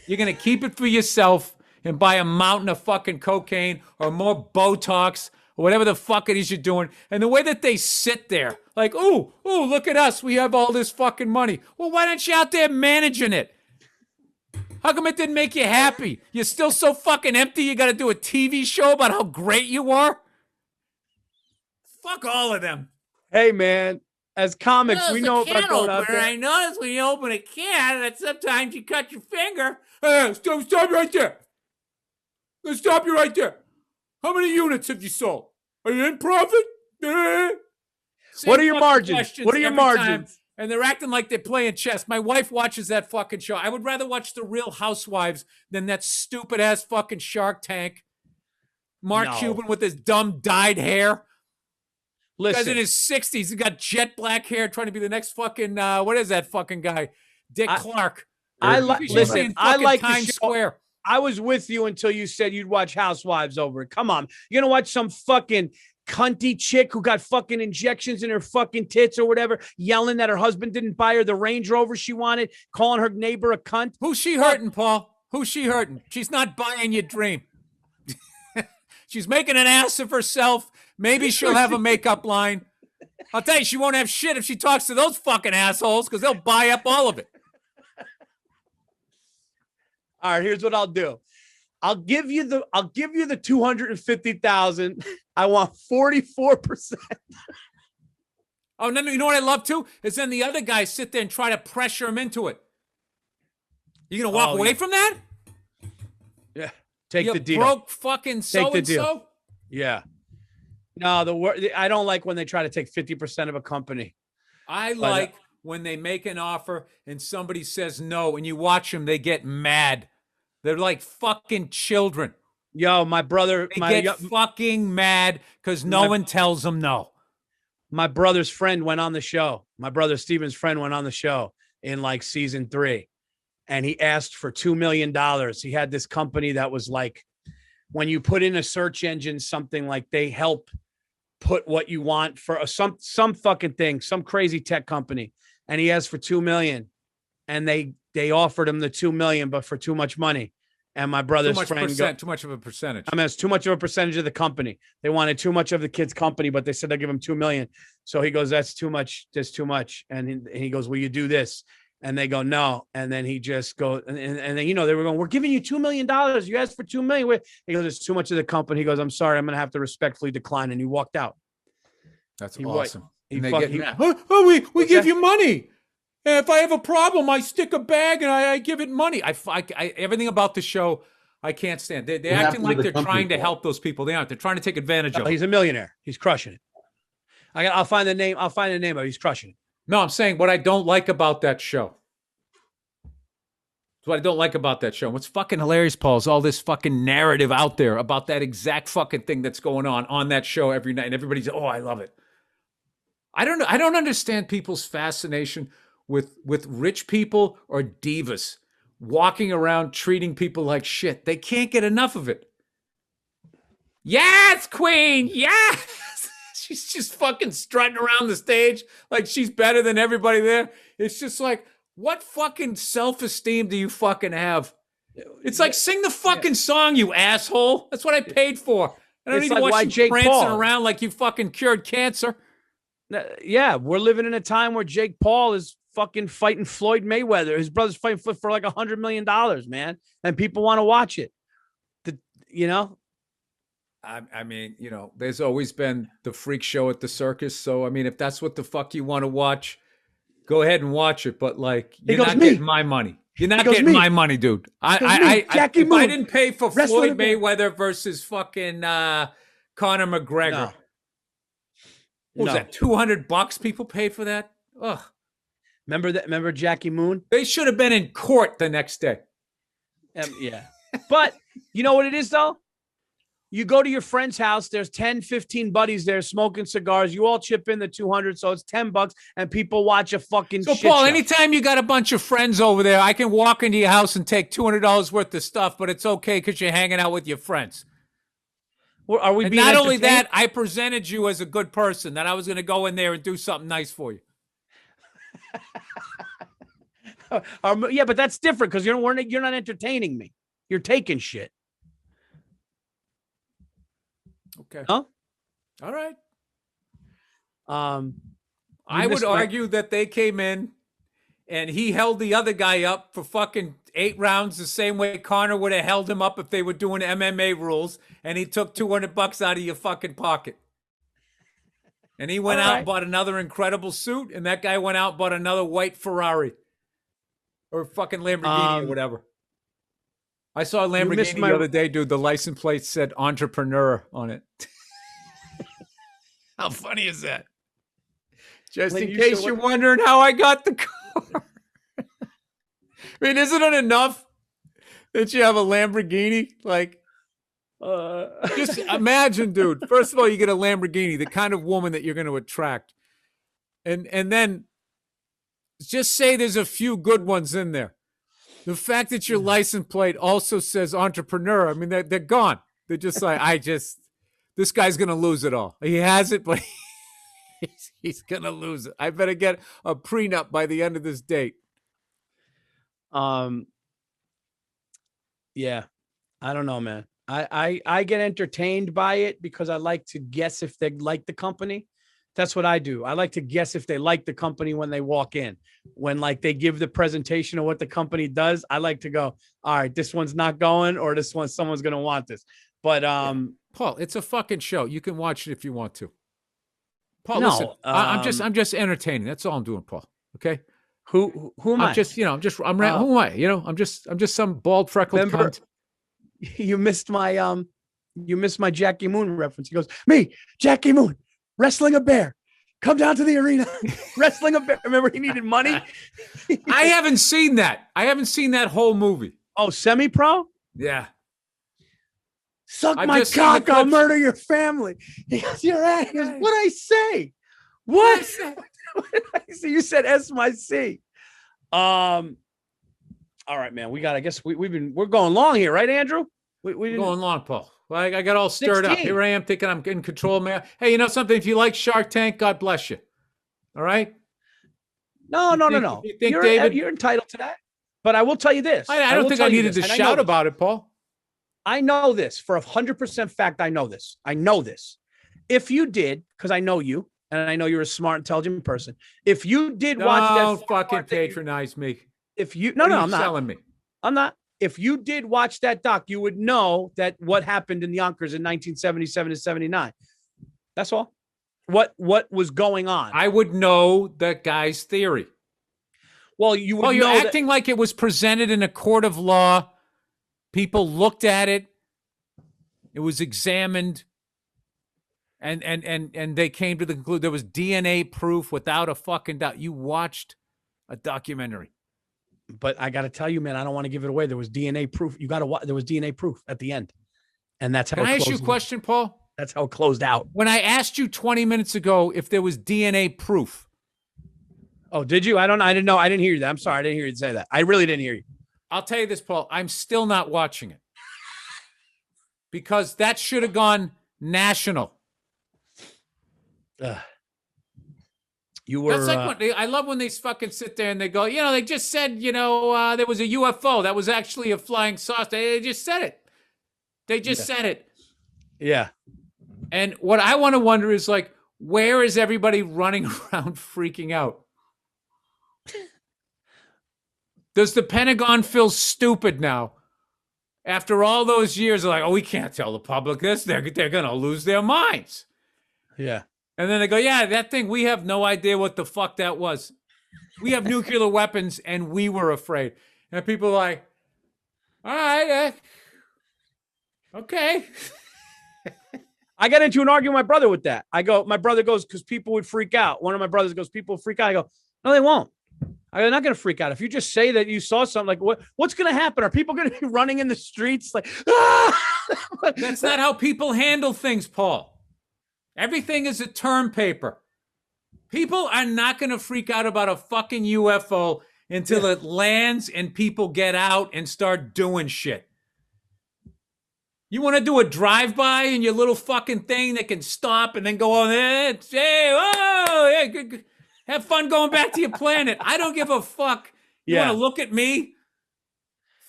You're going to keep it for yourself and buy a mountain of fucking cocaine or more Botox or whatever the fuck it is you're doing. And the way that they sit there, like, ooh, look at us. We have all this fucking money. Well, why aren't you out there managing it? How come it didn't make you happy? You're still so fucking empty you got to do a TV show about how great you are? Fuck all of them. Hey, man. As comics, we know about going out there. I noticed when you open a can that sometimes you cut your finger. Hey, stop right there. Let's stop you right there. How many units have you sold? Are you in profit? What are your margins? What are your margins? And they're acting like they're playing chess. My wife watches that fucking show. I would rather watch The Real Housewives than that stupid-ass fucking Shark Tank. Mark Cuban with his dumb dyed hair. Listen. Guy's in his 60s. He's got jet black hair trying to be the next fucking, what is that fucking guy? Dick Clark. Listen, I like Times Square. I was with you until you said you'd watch Housewives over it. Come on. You're going to watch some fucking cunty chick who got fucking injections in her fucking tits or whatever, yelling that her husband didn't buy her the Range Rover she wanted, calling her neighbor a cunt. Who's she hurting, Paul? Who's she hurting? She's not buying your dream. She's making an ass of herself. Maybe she'll have a makeup line. I'll tell you, she won't have shit if she talks to those fucking assholes because they'll buy up all of it. All right, here's what I'll do. I'll give you the 250,000. I want 44%. Oh, no, you know what I love too? Is then the other guys sit there and try to pressure him into it. You gonna walk away from that? Yeah. Take you the deal. Broke fucking so-and-so? Yeah. No, I don't like when they try to take 50% of a company. I like when they make an offer and somebody says no, and you watch them, they get mad. They're like fucking children. Yo, my brother. They get fucking mad because no one tells them no. My brother's friend went on the show. My brother Steven's friend went on the show in like season 3. And he asked for $2 million. He had this company that was like, when you put in a search engine, something like they help put what you want for some fucking thing, some crazy tech company. And he asked for $2 million. And they offered him the $2 million, but for too much money. And my brother's friend too much of a percentage. I mean, it's too much of a percentage of the company. They wanted too much of the kid's company, but they said they'll give him $2 million. So he goes, that's too much. That's too much. And he goes, will you do this? And they go, no. And then he just goes, and then, they were going, we're giving you $2 million. You asked for $2 million. He goes, it's too much of the company. He goes, I'm sorry. I'm going to have to respectfully decline. And he walked out. That's awesome. We give you money. If I have a problem, I stick a bag and I give it money. I everything about the show, I can't stand. They're acting like they're trying to help those people. They aren't. They're trying to take advantage of them. He's a millionaire. He's crushing it. I'll find the name. I'll find the name of it. He's crushing it. No, I'm saying what I don't like about that show. That's what I don't like about that show. What's fucking hilarious, Paul, is all this fucking narrative out there about that exact fucking thing that's going on that show every night. And everybody's, oh, I love it. I don't know. I don't understand people's fascination with rich people or divas walking around treating people like shit. They can't get enough of it. Yes, queen. Yes. She's just fucking strutting around the stage like she's better than everybody there. It's just like, what fucking self-esteem do you fucking have It's like, sing the fucking song, you asshole. That's what I paid for. I don't It's need to like why watch you Jake prancing Paul. around like you fucking cured cancer. Yeah, we're living in a time where Jake Paul is fucking fighting Floyd Mayweather. His brother's fighting for like $100 million, man. And people want to watch it. You know? I mean, you know, there's always been the freak show at the circus. So, I mean, if that's what the fuck you want to watch, go ahead and watch it. But like, you're not getting my money. You're not getting my money, dude. If I didn't pay for Floyd Mayweather versus fucking Conor McGregor, what was that? $200 people paid for that? Ugh. Remember that? Remember Jackie Moon? They should have been in court the next day. Yeah. But you know what it is, though? You go to your friend's house, there's 10, 15 buddies there smoking cigars. You all chip in the 200, so it's $10, and people watch a fucking So, shit Paul, show. anytime you got a bunch of friends over there, I can walk into your house and take $200 worth of stuff, but it's okay because you're hanging out with your friends. Well, are we and being not only entertained? that, I presented you as a good person, that I was going to go in there and do something nice for you. Yeah, but that's different because you're not entertaining me. You're taking shit. Okay. Huh? All right. I would argue that they came in and he held the other guy up for fucking 8 rounds the same way Conor would have held him up if they were doing MMA rules, and he took $200 out of your fucking pocket. And he went out and bought another incredible suit, and that guy went out and bought another white Ferrari or fucking Lamborghini or whatever. I saw a Lamborghini the other day, dude. The license plate said entrepreneur on it. How funny is that? Just in case you're wondering how I got the car. I mean, isn't it enough that you have a Lamborghini? Like, just imagine, dude. First of all, you get a Lamborghini, the kind of woman that you're going to attract. And then just say there's a few good ones in there. The fact that your license plate also says entrepreneur, I mean, they're gone. They're just like, this guy's going to lose it all. He has it, but he's going to lose it. I better get a prenup by the end of this date. Yeah, I don't know, man. I get entertained by it because I like to guess if they like the company. That's what I do. I like to guess if they like the company when they walk in. When like they give the presentation of what the company does, I like to go, all right, this one's not going, or this one, someone's going to want this. But Paul, it's a fucking show. You can watch it if you want to. Paul, no, listen, I'm just entertaining. That's all I'm doing, Paul. Okay. Who am I? Who am I? You know, I'm just some bald freckled cunt. You missed my Jackie Moon reference. He goes, me, Jackie Moon, wrestling a bear. Come down to the arena, wrestling a bear. Remember, he needed money. I haven't seen that. I haven't seen that whole movie. Oh, semi-pro? Yeah. Suck my cock, I'll murder your family. He goes, you're right. He goes, what'd I say? What did I say? You said S my C. All right, man. I guess we're going long here, right, Andrew? We're going long, Paul. Well, I got all stirred 16. Up. Here I am thinking I'm in control, man. Hey, you know something? If you like Shark Tank, God bless you. All right? No. You think David? You're entitled to that. But I will tell you this. I don't think I needed to shout about it, Paul. I know this for 100% fact. I know this. If you did, because I know you, and I know you're a smart, intelligent person. If you did watch that, don't fucking patronize me. If you I'm not selling me. I'm not. If you did watch that doc, you would know that what happened in Yonkers in 1977 to 79. That's all. What was going on? I would know that guy's theory. Well, you're acting like it was presented in a court of law. People looked at it. It was examined. And they came to the conclusion there was DNA proof without a fucking doubt. You watched a documentary. But I got to tell you, man, I don't want to give it away. There was DNA proof. There was DNA proof at the end. And that's how Can I ask you a question, Paul? That's how it closed out. When I asked you 20 minutes ago if there was DNA proof. Oh, did you? I didn't know. I didn't hear you. I'm sorry. I didn't hear you say that. I really didn't hear you. I'll tell you this, Paul. I'm still not watching it. Because that should have gone national. You were. That's like when I love when they fucking sit there and they go, they just said, there was a UFO that was actually a flying saucer. They just said it. They just said it. Yeah. And what I want to wonder is like, where is everybody running around freaking out? Does the Pentagon feel stupid now? After all those years, they're like, we can't tell the public this. They're going to lose their minds. Yeah. And then they go, that thing, we have no idea what the fuck that was. We have nuclear weapons and we were afraid. And people are like, all right, okay. I got into an argument with my brother with that. My brother goes, because people would freak out. One of my brothers goes, people would freak out. I go, no, they won't. I'm not going to freak out. If you just say that you saw something, like what's going to happen? Are people going to be running in the streets? Like, That's not how people handle things, Paul. Everything is a term paper. People are not going to freak out about a fucking UFO until it lands and people get out and start doing shit. You want to do a drive-by in your little fucking thing that can stop and then go on there? Hey, whoa, have fun going back to your planet. I don't give a fuck. You want to look at me?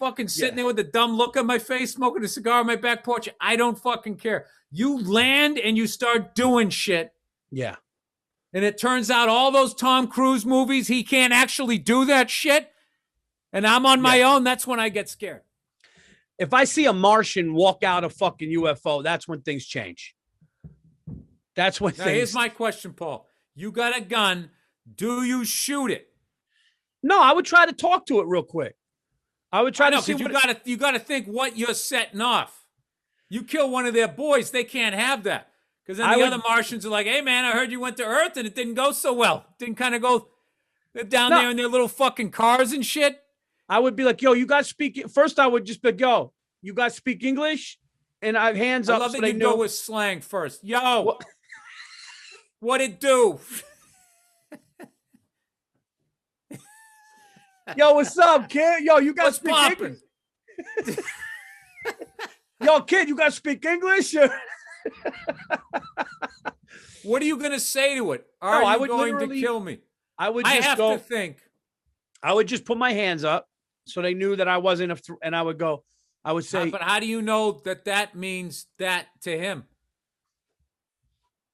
Fucking sitting there with a dumb look on my face, smoking a cigar on my back porch. I don't fucking care. You land and you start doing shit. Yeah. And it turns out all those Tom Cruise movies, he can't actually do that shit. And I'm on my own. That's when I get scared. If I see a Martian walk out a fucking UFO, that's when things change. That's when now, things. Here's my question, Paul. You got a gun. Do you shoot it? No, I would try to talk to it real quick. I would try to see. You got to think what you're setting off. You kill one of their boys, they can't have that. Because then the other Martians are like, hey, man, I heard you went to Earth and it didn't go so well. Didn't kind of go down there in their little fucking cars and shit. I would be like, yo, you guys speak. First, I would just be like, yo, you guys speak English? And I have hands up. I love that you go with slang first. Yo, what it do? Yo, what's up, kid? Yo, you guys speak English? Yo, kid, you guys speak English? What are you going to say to it? Are you going to kill me? I would just have to think. I would just put my hands up so they knew that I wasn't, and I would go, I would say. But how do you know that means that to him?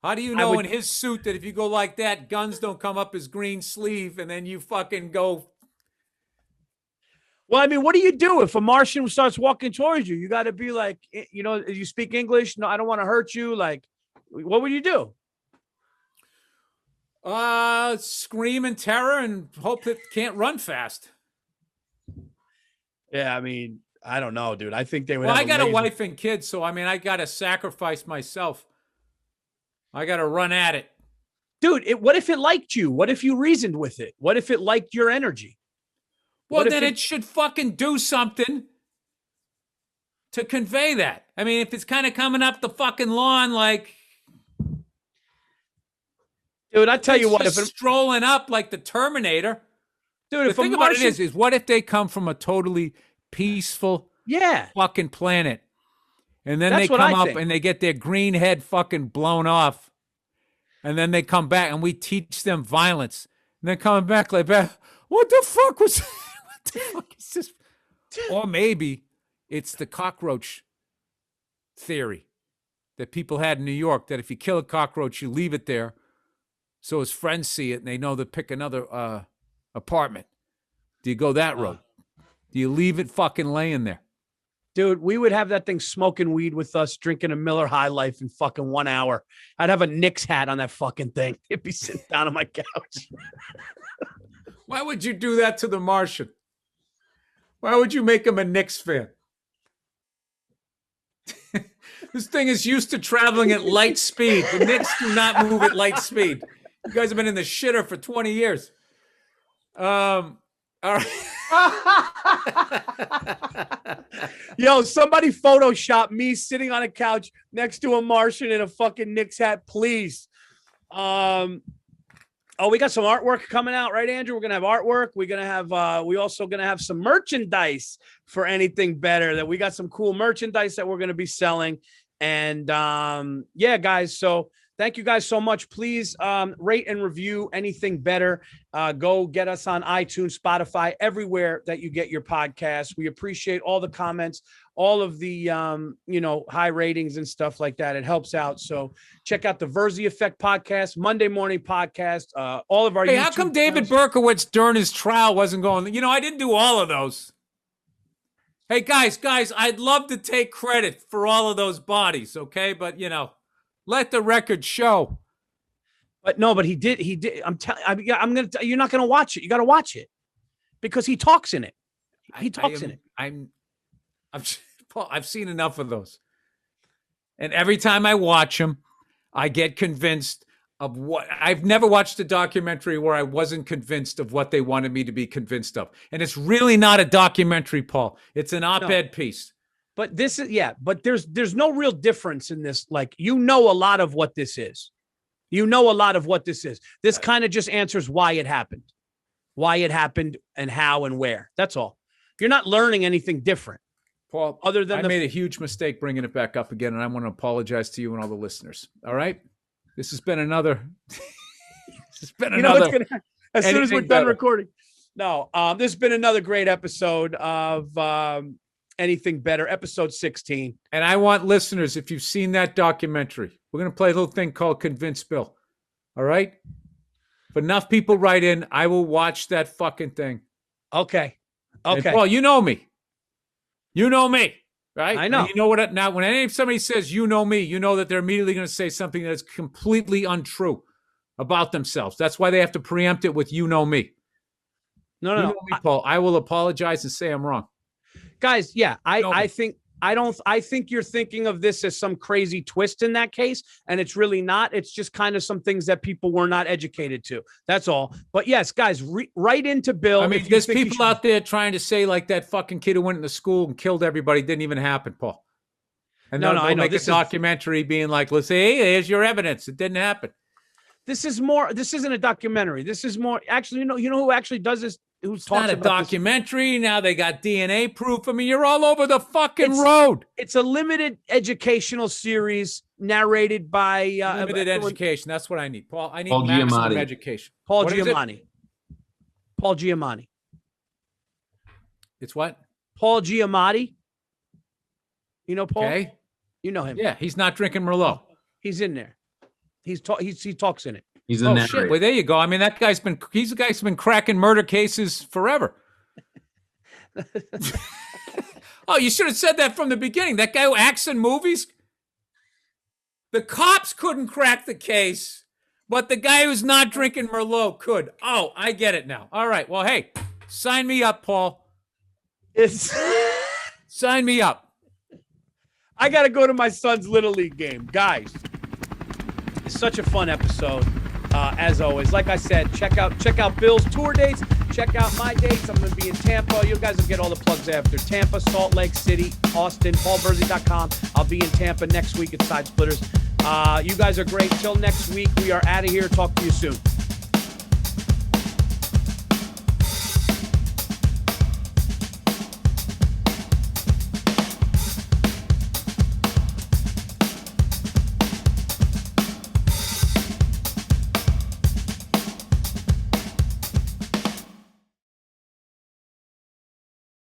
How do you know in his suit that if you go like that, guns don't come up his green sleeve and then you fucking go? Well, I mean, what do you do if a Martian starts walking towards you? You got to be like, you speak English? No, I don't want to hurt you. Like, what would you do? Scream in terror and hope it can't run fast. Yeah, I mean, I don't know, dude. I think they would. Well, I got a wife and kids, so I mean, I got to sacrifice myself. I got to run at it. Dude, what if it liked you? What if you reasoned with it? What if it liked your energy? Well, then it should fucking do something to convey that. I mean, if it's kind of coming up the fucking lawn, like, dude, I tell you what, if it's strolling up like the Terminator, dude, the thing about it is what if they come from a totally peaceful, fucking planet, and then they come up and they get their green head fucking blown off, and then they come back and we teach them violence, and they're coming back like, what the fuck was? What the fuck is this? Or maybe it's the cockroach theory that people had in New York, that if you kill a cockroach, you leave it there so his friends see it and they know to pick another apartment. Do you go that road? Do you leave it fucking laying there? Dude, we would have that thing smoking weed with us, drinking a Miller High Life in fucking 1 hour. I'd have a Knicks hat on that fucking thing. It'd be sitting down on my couch. Why would you do that to the Martian? Why would you make him a Knicks fan? This thing is used to traveling at light speed. The Knicks do not move at light speed. You guys have been in the shitter for 20 years. All right. Yo, somebody Photoshop me sitting on a couch next to a Martian in a fucking Knicks hat, please. Oh, we got some artwork coming out, right, Andrew? We're gonna have artwork. We're gonna have we also gonna have some merchandise for anything better. That we got some cool merchandise that we're gonna be selling. And yeah, guys, so Thank you guys so much. Please rate and review Anything Better. Go get us on iTunes, Spotify, everywhere that you get your podcasts. We appreciate all the comments, all of the high ratings and stuff like that. It helps out. So check out the Virzi Effect podcast, Monday morning podcast, all of our Hey, YouTube how come David channels. Berkowitz during his trial wasn't going, I didn't do all of those. Hey, guys, I'd love to take credit for all of those bodies, okay? But, let the record show. But he did. I'm going to, you're not going to watch it. You got to watch it because he talks in it. He talks in it. I've seen enough of those. And every time I watch them, I get convinced of what I've never watched a documentary where I wasn't convinced of what they wanted me to be convinced of. And it's really not a documentary, Paul. It's an op-ed piece. But this is, but there's no real difference in this. Like, a lot of what this is. A lot of what this is. This kind of just answers why it happened and how and where. That's all. You're not learning anything different. Paul, other than I made a huge mistake bringing it back up again, and I want to apologize to you and all the listeners. All right? This has been another. As soon as we're done recording. No, this has been another great episode of Anything Better, episode 16. And I want listeners, if you've seen that documentary, we're going to play a little thing called Convince Bill. All right? If enough people write in, I will watch that fucking thing. Okay. And Paul, you know me. Right? I know. And you know what? Now, when somebody says, you know me, you know that they're immediately going to say something that's completely untrue about themselves. That's why they have to preempt it with, you know me. No. You know me, Paul. I will apologize and say I'm wrong. Guys, I think you're thinking of this as some crazy twist in that case, and it's really not. It's just kind of some things that people were not educated to. That's all. But yes, guys, write into Bill. I mean, there's people out there trying to say like that fucking kid who went into school and killed everybody didn't even happen, Paul. And they'll make a documentary being like, let's say, hey, here's your evidence. It didn't happen. This isn't a documentary. This is more, actually, you know who actually does this? It's not a documentary. Now they got DNA proof. I mean, you're all over the fucking road. It's a limited educational series narrated by limited education. That's what I need, Paul. I need Paul maximum Giamatti. education. Paul Giamatti. Paul Giamatti. It's what? Paul Giamatti. You know Paul? Okay. You know him. Yeah, he's not drinking Merlot. He's in there. He talks in it. He's the narrator. Shit. Well, there you go. I mean, he's the guy who's been cracking murder cases forever. Oh, you should have said that from the beginning. That guy who acts in movies, the cops couldn't crack the case, but the guy who's not drinking Merlot could. Oh, I get it now. All right. Well, hey, sign me up, Paul. Sign me up. I got to go to my son's Little League game. Guys, it's such a fun episode. As always, like I said, check out Bill's tour dates. Check out my dates. I'm going to be in Tampa. You guys will get all the plugs after. Tampa, Salt Lake City, Austin, paulverzi.com. I'll be in Tampa next week at Side Splitters. You guys are great. Till next week, we are out of here. Talk to you soon.